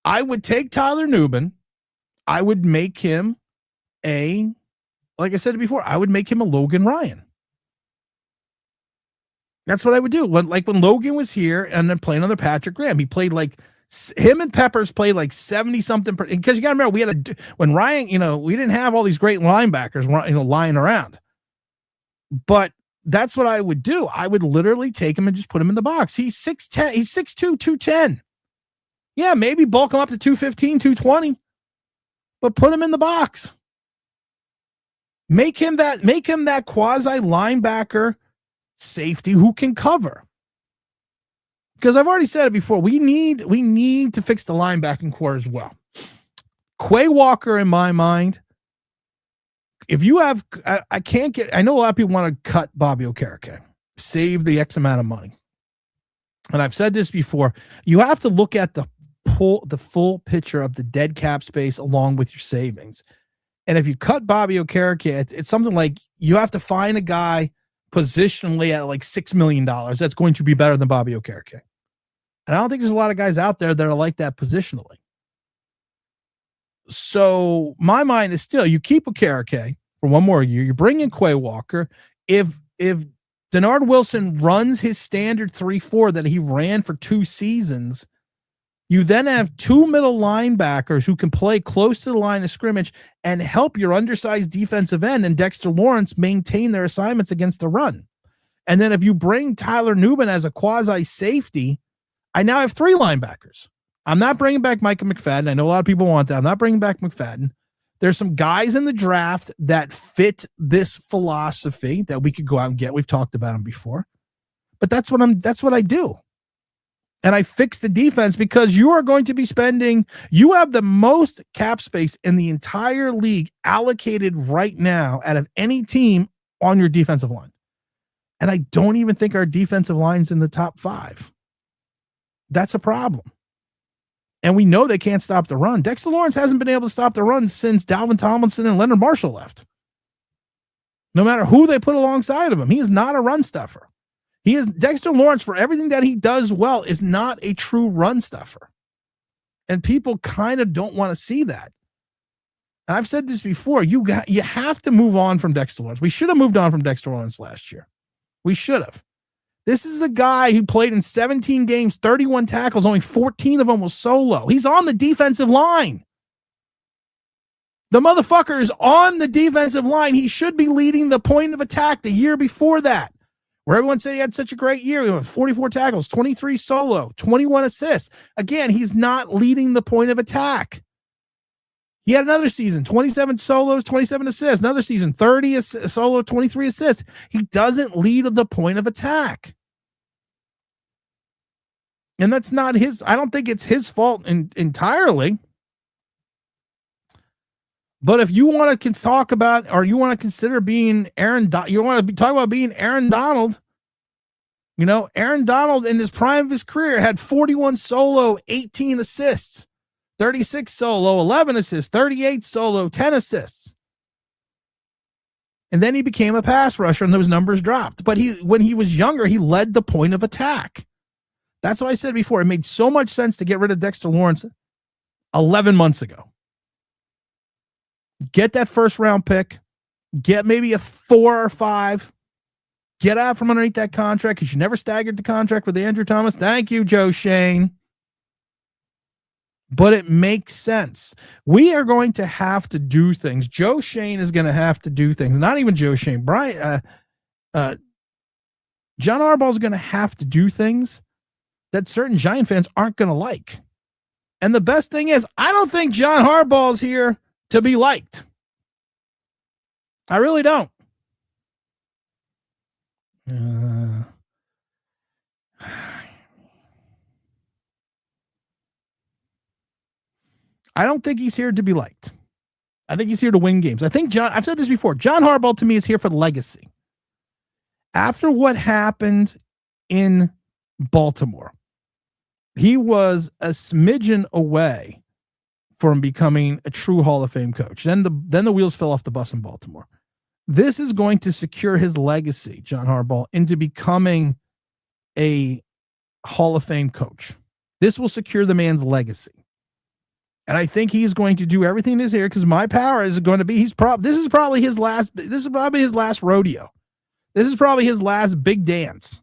I would take Tyler Newman. I would make him like I said before, I would make him a Logan Ryan. That's what I would do. When Logan was here and then playing under Patrick Graham, he played like him and Peppers played like 70 something. Because you got to remember, we had when Ryan, we didn't have all these great linebackers, lying around. But that's what I would do. I would literally take him and just put him in the box. He's 6'10, he's 6'2, 210. Yeah, maybe bulk him up to 215, 220, but put him in the box. Make him that quasi linebacker safety who can cover. Because I've already said it before, we need to fix the linebacking core as well. Quay Walker, in my mind, if you have, I know a lot of people want to cut Bobby Okereke, save the X amount of money. And I've said this before, you have to look at the full picture of the dead cap space along with your savings. And if you cut Bobby Okereke, it's something like you have to find a guy positionally at like $6 million that's going to be better than Bobby Okereke. And I don't think there's a lot of guys out there that are like that positionally. So my mind is still, you keep Okereke for one more year. You bring in Quay Walker. If Denard Wilson runs his standard 3-4 that he ran for 2 seasons, you then have 2 middle linebackers who can play close to the line of scrimmage and help your undersized defensive end and Dexter Lawrence maintain their assignments against the run. And then if you bring Tyler Newman as a quasi safety, I now have 3 linebackers. I'm not bringing back Micah McFadden. I know a lot of people want that. I'm not bringing back McFadden. There's some guys in the draft that fit this philosophy that we could go out and get. We've talked about them before, but that's what I do. And I fix the defense because you are going to be you have the most cap space in the entire league allocated right now out of any team on your defensive line. And I don't even think our defensive line's in the top 5. That's a problem. And we know they can't stop the run. Dexter Lawrence hasn't been able to stop the run since Dalvin Tomlinson and Leonard Marshall left. No matter who they put alongside of him, he is not a run stuffer. Dexter Lawrence, for everything that he does well, is not a true run stuffer. And people kind of don't want to see that. And I've said this before. You have to move on from Dexter Lawrence. We should have moved on from Dexter Lawrence last year. We should have. This is a guy who played in 17 games, 31 tackles, only 14 of them was solo. He's on the defensive line. The motherfucker is on the defensive line. He should be leading the point of attack the year before that, where everyone said he had such a great year. He had 44 tackles, 23 solo, 21 assists. Again, he's not leading the point of attack. He had another season, 27 solos, 27 assists. Another season, 30 solo, 23 assists. He doesn't lead the point of attack. And that's not his. I don't think it's his fault entirely. But if you want to talk about, or you want to consider being you want to talk about being Aaron Donald. Aaron Donald in his prime of his career had 41 solo, 18 assists, 36 solo, 11 assists, 38 solo, 10 assists. And then he became a pass rusher and those numbers dropped. But when he was younger, he led the point of attack. That's what I said before. It made so much sense to get rid of Dexter Lawrence 11 months ago. Get that first round pick. Get maybe a 4 or 5. Get out from underneath that contract because you never staggered the contract with Andrew Thomas. Thank you, Joe Shane. But it makes sense. We are going to have to do things. Joe Shane is going to have to do things. Not even Joe Shane. John Harbaugh is going to have to do things that certain Giant fans aren't going to like. And the best thing is, I don't think John Harbaugh is here to be liked. I really don't. I don't think he's here to be liked. I think he's here to win games. I've said this before. John Harbaugh to me is here for the legacy. After what happened in Baltimore, he was a smidgen away from becoming a true Hall of Fame coach. Then the wheels fell off the bus in Baltimore. This is going to secure his legacy, John Harbaugh, into becoming a Hall of Fame coach. This will secure the man's legacy. And I think he's going to do everything in his here because my power is going to be, this is probably his last rodeo. This is probably his last big dance.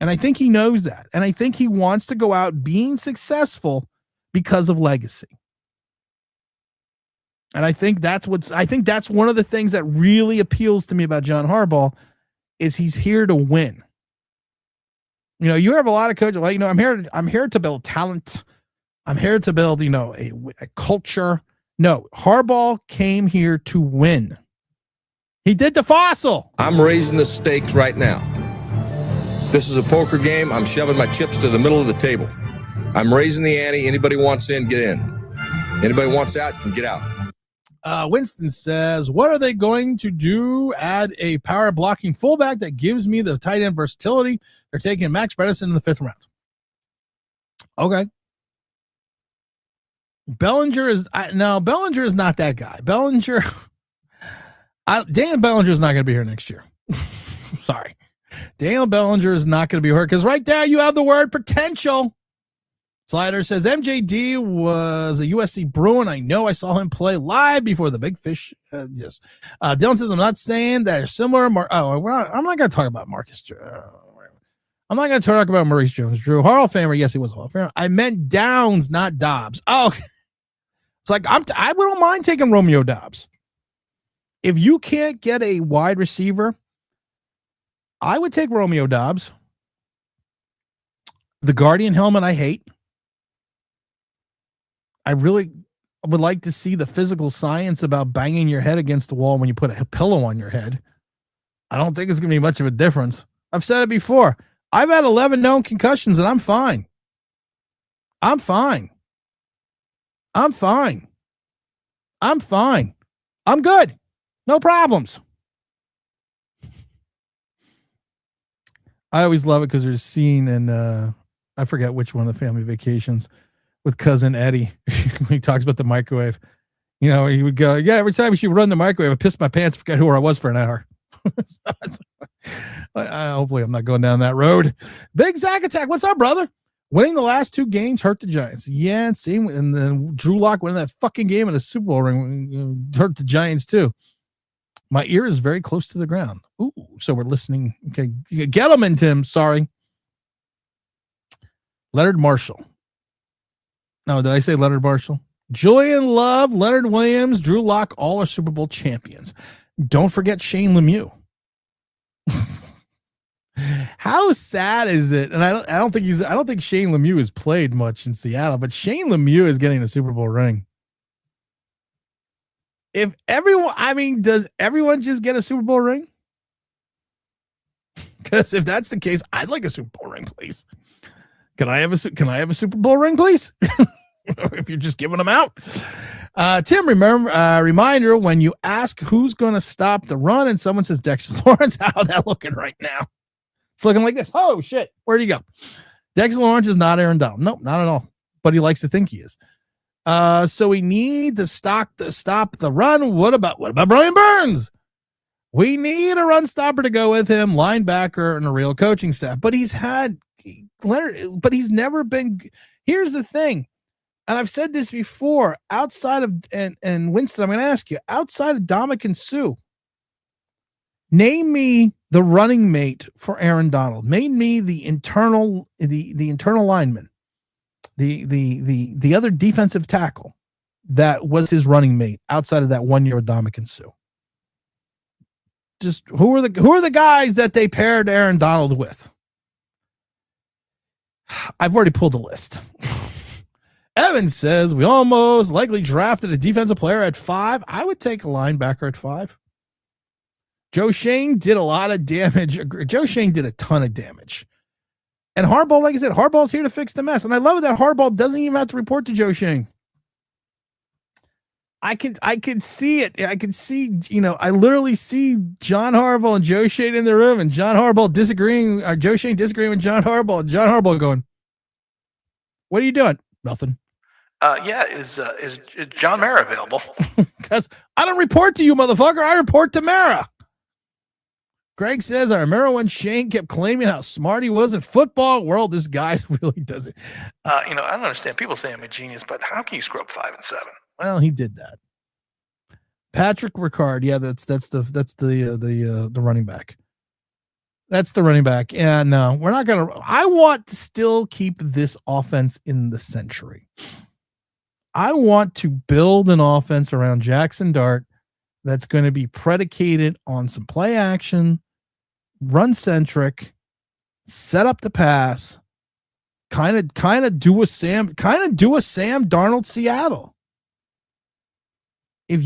And I think he knows that. And I think he wants to go out being successful because of legacy. And I think that's one of the things that really appeals to me about John Harbaugh is he's here to win. You know, you have a lot of coaches like, you know, I'm here to build talent. I'm here to build, you know, a culture. No, Harbaugh came here to win. He did the fossil. I'm raising the stakes right now. This is a poker game. I'm shoving my chips to the middle of the table. I'm raising the ante. Anybody wants in, get in. Anybody wants out, can get out. Winston says, what are they going to do? Add a power blocking fullback that gives me the tight end versatility. They're taking Max Bredesen in the 5th round. Okay. Bellinger is not that guy. Dan Bellinger is not going to be here next year. Sorry. Daniel Bellinger is not going to be hurt because right there you have the word potential. Slider says MJD was a USC Bruin. I know I saw him play live before the Big Fish. Yes. Dylan says I'm not saying that they're similar. I'm not going to talk about Marcus. I'm not going to talk about Maurice Jones-Drew. Hall of Famer. Yes, he was a Hall of Famer. I meant Downs, not Dobbs. Oh, okay. It's like I wouldn't mind taking Romeo Dobbs. If you can't get a wide receiver, I would take Romeo Dobbs. The Guardian helmet I hate. I really would like to see the physical science about banging your head against the wall when you put a pillow on your head. I don't think it's going to be much of a difference. I've said it before. I've had 11 known concussions and I'm fine. I'm fine. I'm good. No problems. I always love it because there's a scene in, I forget which one of the Family Vacations with Cousin Eddie. He talks about the microwave. You know, he would go, yeah, every time she would run the microwave, I pissed my pants, forget who I was for an hour. Hopefully I'm not going down that road. Big Zack Attack. What's up, brother? Winning the last 2 games hurt the Giants. Yeah, same. And then Drew Lock winning that fucking game in a Super Bowl ring hurt the Giants too. My ear is very close to the ground. Ooh, so we're listening. Okay, get them in, Tim. Sorry. Leonard Marshall. No, did I say Leonard Marshall? Julian Love, Leonard Williams, Drew Lock, all are Super Bowl champions. Don't forget Shane Lemieux. How sad is it? And I don't think Shane Lemieux has played much in Seattle, but Shane Lemieux is getting a Super Bowl ring. Does everyone just get a Super Bowl ring? Because if that's the case, I'd like a Super Bowl ring, please. Can I have a Super Bowl ring, please? If you're just giving them out. Tim, reminder, when you ask who's going to stop the run and someone says Dexter Lawrence, how that looking right now? It's looking like this. Oh, shit. Where'd he go? Dexter Lawrence is not Aaron Donald. Nope, not at all. But he likes to think he is. So we need to stop the run. What about Brian Burns? We need a run stopper to go with him, linebacker, and a real coaching staff. But he's never been. Here's the thing, and I've said this before. Outside of and Winston, I'm going to ask you. Outside of Ndamukong Suh, name me the running mate for Aaron Donald. Name me the internal lineman, the other defensive tackle that was his running mate outside of that 1 year with Ndamukong Suh. Just who are the guys that they paired Aaron Donald with? I've already pulled a list. Evan says we almost likely drafted a defensive player at 5. I would take a linebacker at 5. Joe Shane did a lot of damage. Joe Shane did a ton of damage. And Harbaugh, like I said, Harbaugh's here to fix the mess. And I love that Harbaugh doesn't even have to report to Joe Shane. I could see it. I could see, I literally see John Harbaugh and Joe Shane in the room, and John Harbaugh disagreeing, or Joe Shane disagreeing with John Harbaugh, and John Harbaugh going, "What are you doing?" Nothing. Is John Mara available? Because I don't report to you, motherfucker. I report to Mara. Greg says, I remember when Shane kept claiming how smart he was in football world. This guy really does it. I don't understand. People say I'm a genius, but how can you screw up 5 and 7? Well, he did that. Patrick Ricard, yeah, that's the running back. That's the running back. And no, we're not going to. I want to still keep this offense in the century. I want to build an offense around Jackson Dart that's going to be predicated on some play action, run centric, set up the pass, kind of do a Sam Darnold Seattle. If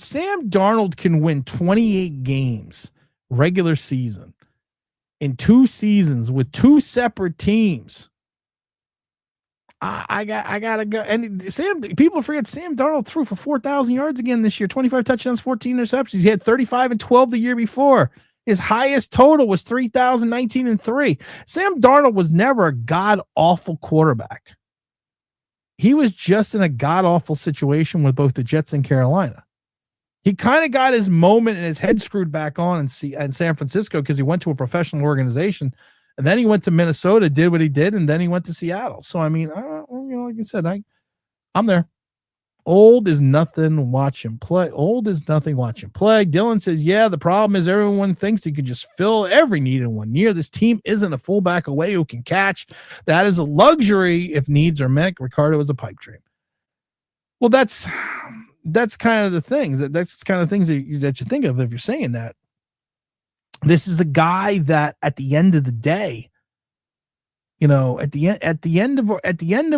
Sam Darnold can win 28 games regular season in 2 seasons with 2 separate teams, I gotta go. And people forget Sam Darnold threw for 4,000 yards again this year, 25 touchdowns, 14 interceptions. He had 35 and 12 the year before. His highest total was 3,019 and 3. Sam Darnold was never a god awful quarterback. He was just in a god awful situation with both the Jets and Carolina. He kind of got his moment and his head screwed back on in San Francisco because he went to a professional organization, and then he went to Minnesota, did what he did, and then he went to Seattle. So I mean, like I said, I'm there. Old is nothing. Watch him play. Old is nothing. Watch him play. Dylan says, yeah, the problem is everyone thinks he can just fill every need in 1 year. This team isn't a fullback away who can catch. That is a luxury if needs are met. Ricardo is a pipe dream. Well, that's kind of the things that's kind of things that you think of if you're saying that. This is a guy that at the end of the day, at the end of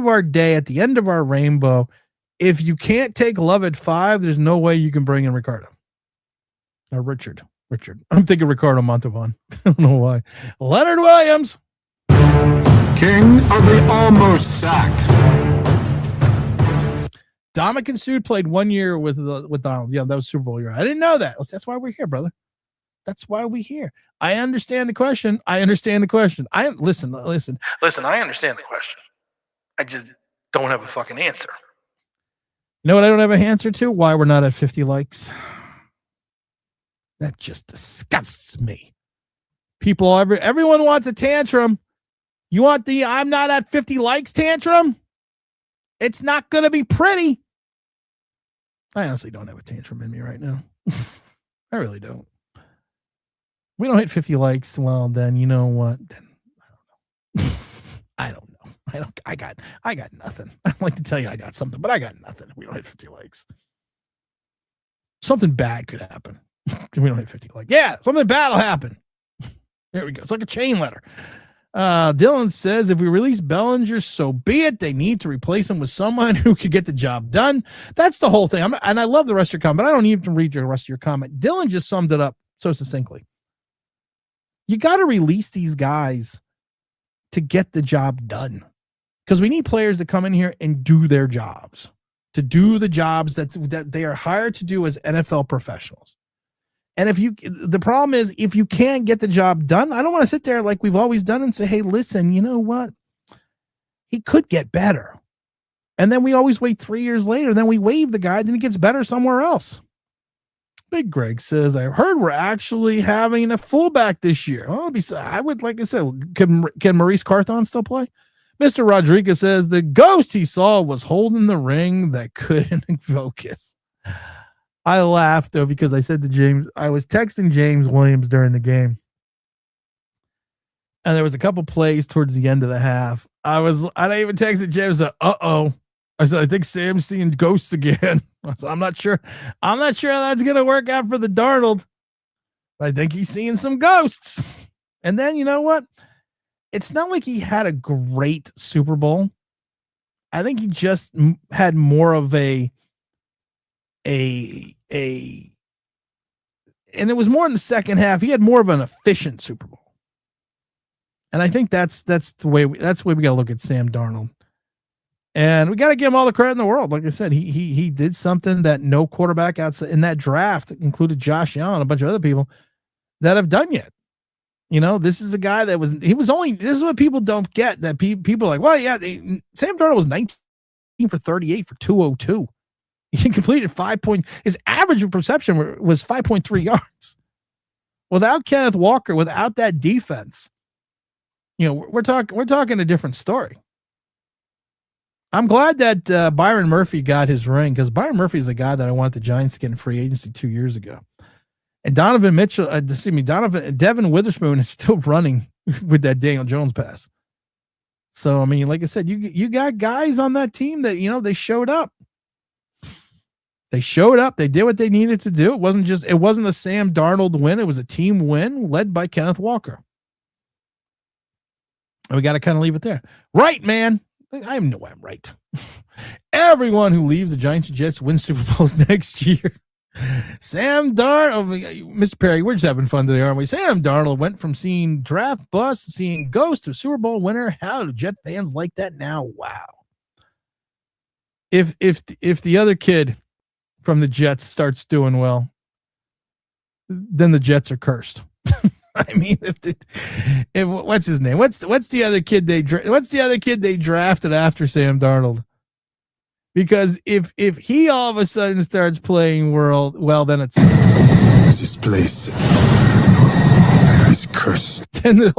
our day, at the end of our rainbow, if you can't take Love at 5, there's no way you can bring in Ricardo. Or Richard. I'm thinking Ricardo Montalban. I don't know why. Leonard Williams. King of the almost sack. Dominican Sued played 1 year with Donald. Yeah, that was Super Bowl year. I didn't know that. That's why we're here, brother. That's why we're here. I understand the question. Listen. I understand the question. I just don't have a fucking answer. You know what I don't have an answer to? Why we're not at 50 likes. That just disgusts me. Everyone wants a tantrum. You want the I'm not at 50 likes tantrum? It's not going to be pretty. I honestly don't have a tantrum in me right now. I really don't. We don't hit 50 likes. Well, then you know what? Then I don't know. I got nothing. I'd like to tell you I got something, but I got nothing. We don't hit 50 likes. Something bad could happen. We don't hit 50 likes. Yeah, something bad will happen. There we go. It's like a chain letter. Dylan says, if we release Bellinger, so be it. They need to replace him with someone who could get the job done. That's the whole thing. And I love the rest of your comment, but I don't need to read the rest of your comment. Dylan just summed it up so succinctly. You got to release these guys to get the job done. Because we need players to come in here and do their jobs, to do the jobs that they are hired to do as NFL professionals. And the problem is, if you can't get the job done, I don't want to sit there like we've always done and say, hey, listen, you know what? He could get better. And then we always wait 3 years later. Then we waive the guy, then he gets better somewhere else. Big Greg says, I heard we're actually having a fullback this year. Well, I would, like I said, can Maurice Carthon still play? Mr. Rodriguez says the ghost he saw was holding the ring that couldn't focus. I laughed though because I said to James, I was texting James Williams during the game, and there was a couple plays towards the end of the half. I even texted James. I said, I think Sam's seeing ghosts again. I said, I'm not sure that's gonna work out for the Darnold. I think he's seeing some ghosts. And then you know what? It's not like he had a great Super Bowl. I think he just had more of and it was more in the second half. He had more of an efficient Super Bowl. And I think that's the way we got to look at Sam Darnold. And we got to give him all the credit in the world. Like I said, he did something that no quarterback outside in that draft, included Josh Allen and a bunch of other people, that have done yet. This is a guy this is what people don't get, that people are like, well, yeah, Sam Darnold was 19 for 38 for 202. He completed his average of perception was 5.3 yards. Without Kenneth Walker, without that defense, we're talking a different story. I'm glad that Byron Murphy got his ring, because Byron Murphy is a guy that I wanted the Giants to get in free agency 2 years ago. And Devin Witherspoon is still running with that Daniel Jones pass. So, I mean, like I said, you got guys on that team that, they showed up. They showed up. They did what they needed to do. It wasn't a Sam Darnold win. It was a team win led by Kenneth Walker. And we got to kind of leave it there. Right, man. I know I'm right. Everyone who leaves the Giants and Jets wins Super Bowls next year. Sam Darnold, Mr. Perry, we're just having fun today, aren't we? Sam Darnold went from seeing draft bust to seeing ghost to a Super Bowl winner. How do Jet fans like that now? Wow. If the other kid from the Jets starts doing well, then the Jets are cursed. I mean, if what's his name? What's the other kid they drafted after Sam Darnold? Because if he all of a sudden starts playing well, then it's This place is cursed. Then the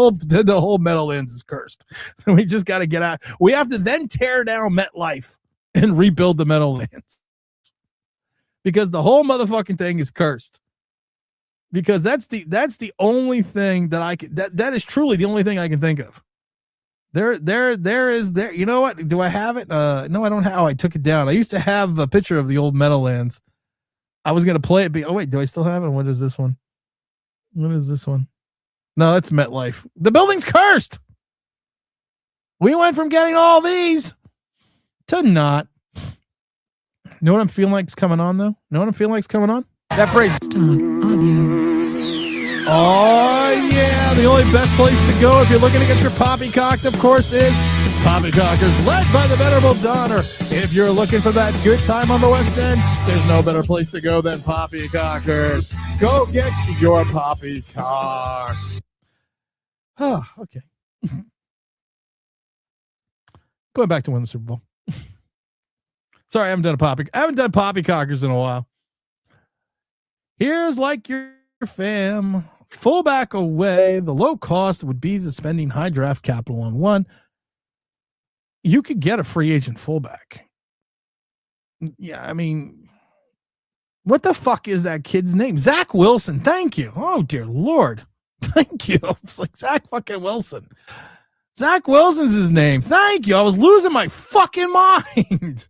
whole Meadowlands is cursed. We just got to get out. We have to then tear down MetLife and rebuild the Meadowlands because the whole motherfucking thing is cursed. Because that's the only thing that is truly the only thing I can think of. There is. You know what? Do I have it? No, I don't have. I took it down. I used to have a picture of the old Meadowlands. I was gonna play it. Oh wait, do I still have it? What is this one? What is this one? No, that's MetLife. The building's cursed. We went from getting all these to not. You know what I'm feeling like is coming on though? That phrase. Oh, yeah. The only best place to go if you're looking to get your poppycocked, of course, is Poppycockers, led by the venerable Donner. If you're looking for that good time on the West End, there's no better place to go than Poppycockers. Go get your poppycock. Oh, okay. Going back to win the Super Bowl. Sorry, I haven't done poppycockers in a while. Here's like your fam. Fullback away. The low cost would be spending high draft capital on one. You could get a free agent fullback. Yeah, I mean, what the fuck is that kid's name? Zach Wilson. Thank you. Oh, dear Lord. Thank you. It's like Zach fucking Wilson. Zach Wilson's his name. Thank you. I was losing my fucking mind.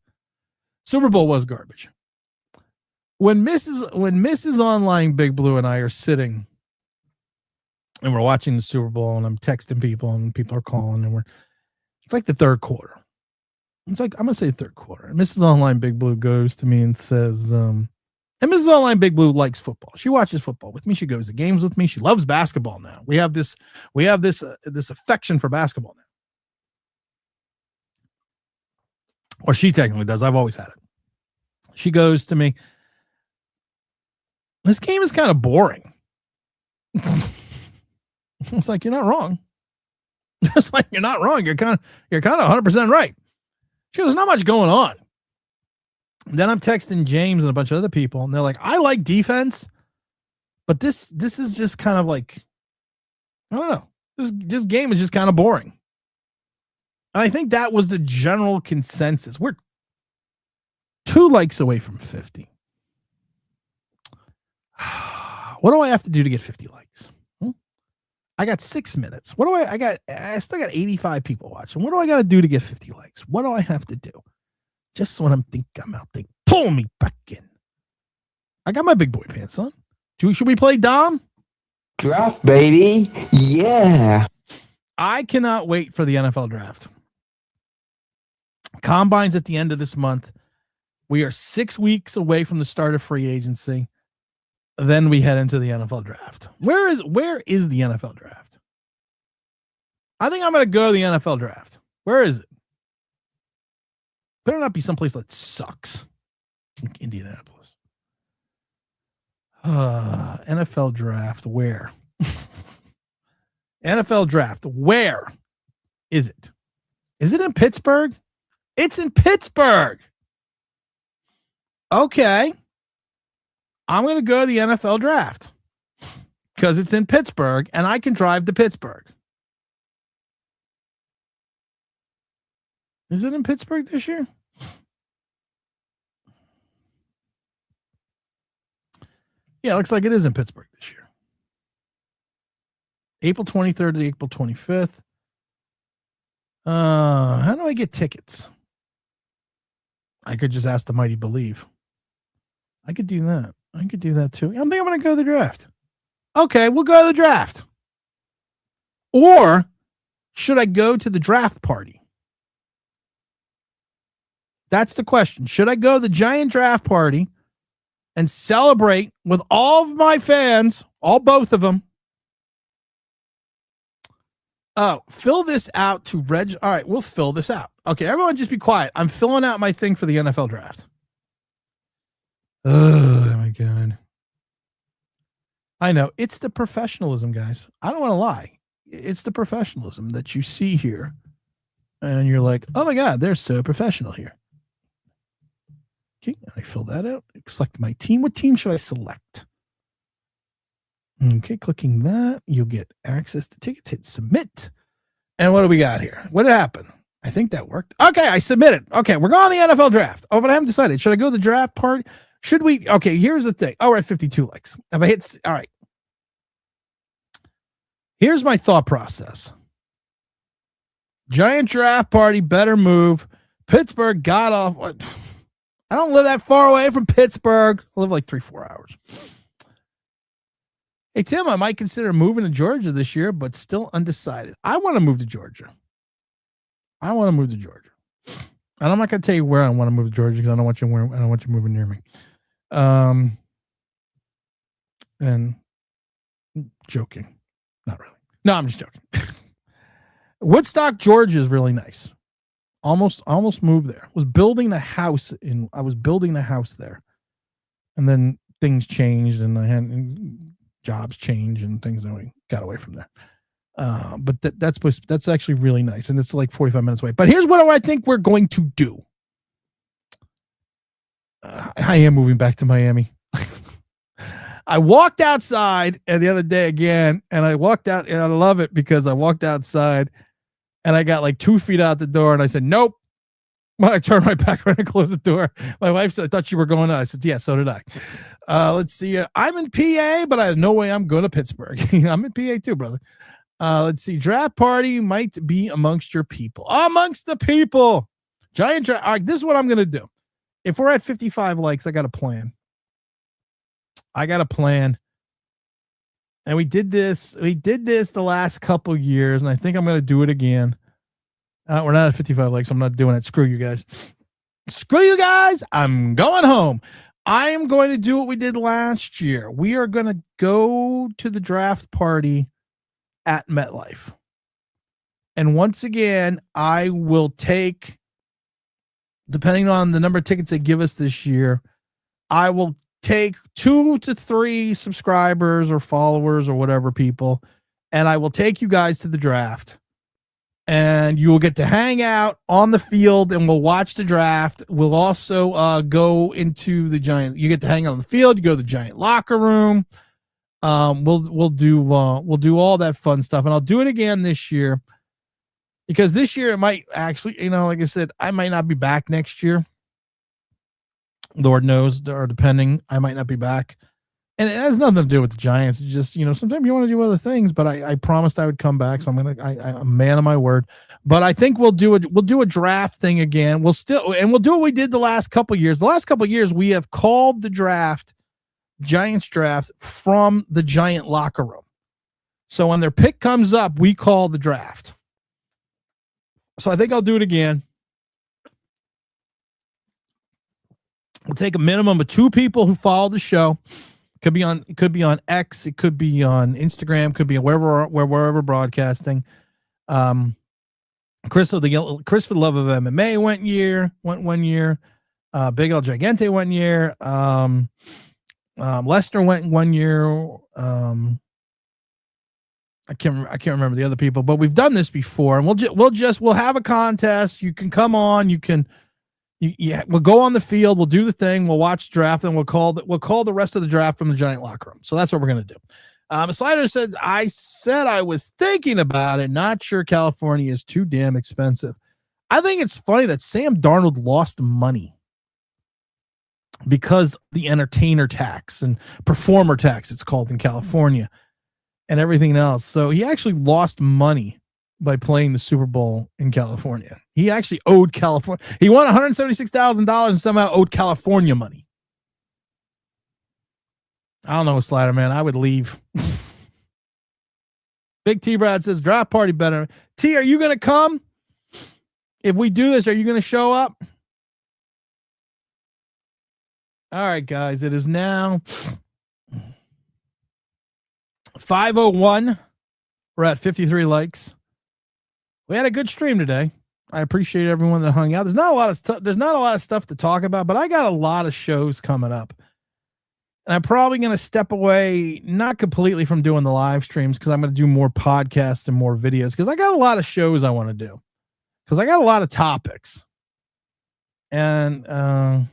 Super Bowl was garbage. When Mrs. Online Big Blue and I are sitting and we're watching the Super Bowl and I'm texting people and people are calling and it's like the third quarter. It's like, I'm going to say third quarter. And Mrs. Online Big Blue goes to me and says, and Mrs. Online Big Blue likes football. She watches football with me. She goes to games with me. She loves basketball now. We have this affection for basketball now. Or she technically does. I've always had it. She goes to me, this game is kind of boring. It's like, you're not wrong. It's like, you're not wrong. You're kind of 100% right. She goes, there's not much going on. And then I'm texting James and a bunch of other people, and they're like, I like defense, but this is just kind of like, I don't know. This game is just kind of boring. And I think that was the general consensus. We're 2 likes away from 50. What do I have to do to get 50 likes? I got 6 minutes. I still got 85 people watching. What do I got to do to get 50 likes? What do I have to do? Just when I'm out, they pull me back in. I got my big boy pants on. Should we play Dom? Draft, baby. Yeah. I cannot wait for the NFL draft. Combine's at the end of this month. We are 6 weeks away from the start of free agency. Then we head into the NFL draft. Where is the NFL draft? I think I'm going to go to the NFL draft. Where is it? Better not be someplace that sucks. Like Indianapolis. NFL draft. Where? NFL draft. Where is it? Is it in Pittsburgh? It's in Pittsburgh. Okay. I'm going to go to the NFL draft because it's in Pittsburgh and I can drive to Pittsburgh. Is it in Pittsburgh this year? Yeah, it looks like it is in Pittsburgh this year. April 23rd to April 25th. How do I get tickets? I could just ask the Mighty Believe. I could do that. I could do that too. I think I'm going to go to the draft. Okay, we'll go to the draft. Or should I go to the draft party? That's the question. Should I go to the giant draft party and celebrate with all of my fans, both of them? Oh, fill this out to reg. All right, we'll fill this out. Okay, everyone just be quiet. I'm filling out my thing for the NFL draft. Oh my God. I know. It's the professionalism, guys. I don't want to lie. It's the professionalism that you see here. And you're like, oh my God, they're so professional here. Okay, I fill that out. Select my team. What team should I select? Okay, clicking that, you'll get access to tickets. Hit submit. And what do we got here? What happened? I think that worked. Okay, I submitted. Okay, we're going to the NFL draft. Oh, but I haven't decided. Should I go to the draft party? Should we? Okay, here's the thing. Oh, we're at 52 likes. If I hit, all right. Here's my thought process. Giant draft party, better move. Pittsburgh got off. I don't live that far away from Pittsburgh. I live like 3-4 hours. Hey, Tim, I might consider moving to Georgia this year, but still undecided. I want to move to Georgia. And I'm not going to tell you where I want to move to Georgia because I don't want you moving near me. And joking. Not really. No, I'm just joking. Woodstock, Georgia is really nice. Almost moved there. I was building a house there. And then things changed and I had jobs changed and things, and we got away from there. But that's actually really nice. And it's like 45 minutes away. But here's what I think we're going to do. I am moving back to Miami. I walked outside the other day again, and I walked out, and I love it because I walked outside and I got like 2 feet out the door and I said, nope. When I turned my back around and closed the door, my wife said, I thought you were going out. I said, yeah, so did I. Let's see. I'm in PA, but I have no way I'm going to Pittsburgh. I'm in PA too, brother. Let's see. Draft party might be amongst your people. Amongst the people. Giant draft. All right, this is what I'm going to do. If we're at 55 likes, I got a plan. And we did this the last couple years, and I think I'm going to do it again. We're not at 55 likes. So I'm not doing it. Screw you guys. I'm going home. I am going to do what we did last year. We are going to go to the draft party at MetLife. And once again, I will take, depending on the number of tickets they give us this year, I will take 2 to 3 subscribers or followers or whatever people, and I will take you guys to the draft. And you will get to hang out on the field and we'll watch the draft. We'll also go into the giant. You get to hang out on the field. You go to the giant locker room. We'll do all that fun stuff. And I'll do it again this year because this year it might actually, like I said, I might not be back next year. Lord knows, or depending, I might not be back. And it has nothing to do with the Giants. It's just, sometimes you want to do other things, but I promised I would come back. So I'm I'm a man of my word, but I think we'll do a draft thing again. We'll do what we did the last couple of years. The last couple of years, we have called the Giants draft from the Giant locker room. So when their pick comes up, we call the draft. So I think I'll do it again. We'll take a minimum of 2 people who follow the show. It could be on X, it could be on Instagram, could be wherever broadcasting. Chris for the Love of MMA went 1 year. Big El Gigante went 1 year. Lester went 1 year. I can't remember the other people, but we've done this before, and we'll have a contest. You can come on. We'll go on the field. We'll do the thing. We'll watch the draft, and we'll call the rest of the draft from the Giant locker room. So that's what we're gonna do. Slider said I was thinking about it. Not sure California is too damn expensive. I think it's funny that Sam Darnold lost money. because the entertainer tax and performer tax, it's called in California, and everything else. So he actually lost money by playing the Super Bowl in California. He actually owed California. He won $176,000 and somehow owed California money. I don't know, Slider Man. I would leave. Big T Brad says draft party better. T, are you going to come? If we do this, are you going to show up? All right, guys. It is now 5:01. We're at 53 likes. We had a good stream today. I appreciate everyone that hung out. There's not a lot of stuff. There's not a lot of stuff to talk about, but I got a lot of shows coming up. And I'm probably going to step away, not completely from doing the live streams, because I'm going to do more podcasts and more videos, because I got a lot of shows I want to do, because I got a lot of topics. And I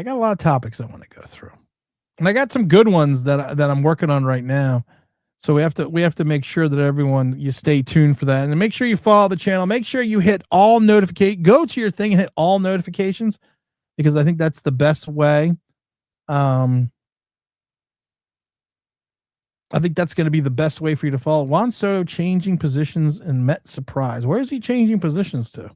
got a lot of topics I want to go through. And I got some good ones that I'm working on right now. So we have to make sure that everyone, you stay tuned for that, and make sure you follow the channel. Make sure you hit all notifications. Go to your thing and hit all notifications, because I think that's the best way. I think that's going to be the best way for you to follow. Juan Soto changing positions and Met surprise. Where is he changing positions to?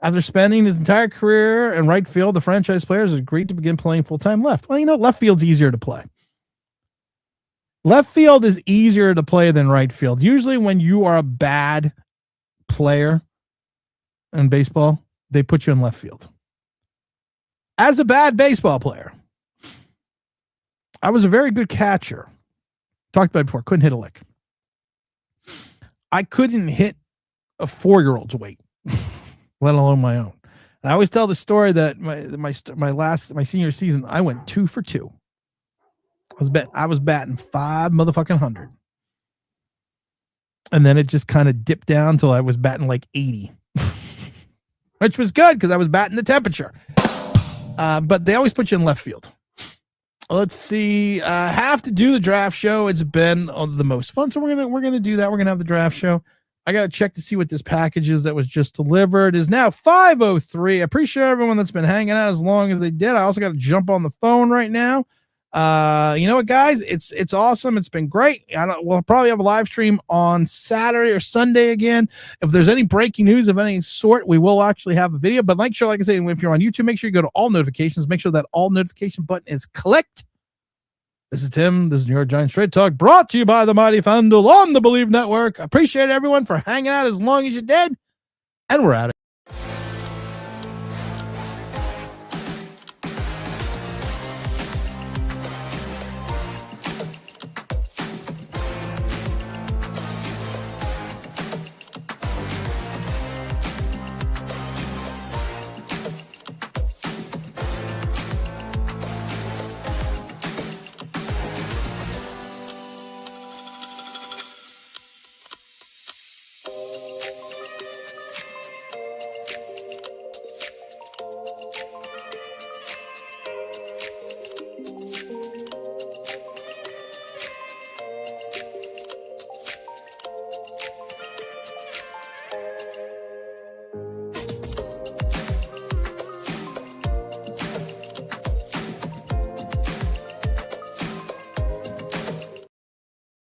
After spending his entire career in right field, the franchise player has agreed to begin playing full-time left. Well, left field's easier to play. Left field is easier to play than right field. Usually when you are a bad player in baseball, they put you in left field. As a bad baseball player, I was a very good catcher. Talked about it before. Couldn't hit a lick. I couldn't hit a 4-year-old's weight, let alone my own. And I always tell the story that my senior season, I went 2 for 2. I was batting 500, and then it just kind of dipped down till I was batting like 80, which was good because I was batting the temperature. But they always put you in left field. Let's see. Have to do the draft show. It's been the most fun, so we're gonna do that. We're gonna have the draft show. I gotta check to see what this package is that was just delivered. It is now 5:03. I appreciate everyone that's been hanging out as long as they did. I also got to jump on the phone right now. You know what, guys? It's awesome. It's been great. We'll probably have a live stream on Saturday or Sunday again. If there's any breaking news of any sort, we will actually have a video. But like I say, if you're on YouTube, make sure you go to all notifications. Make sure that all notification button is clicked. This is Tim. This is New York Giants Straight Talk, brought to you by the Mighty FanDuel on the Believe Network. I appreciate everyone for hanging out as long as you did, and we're out of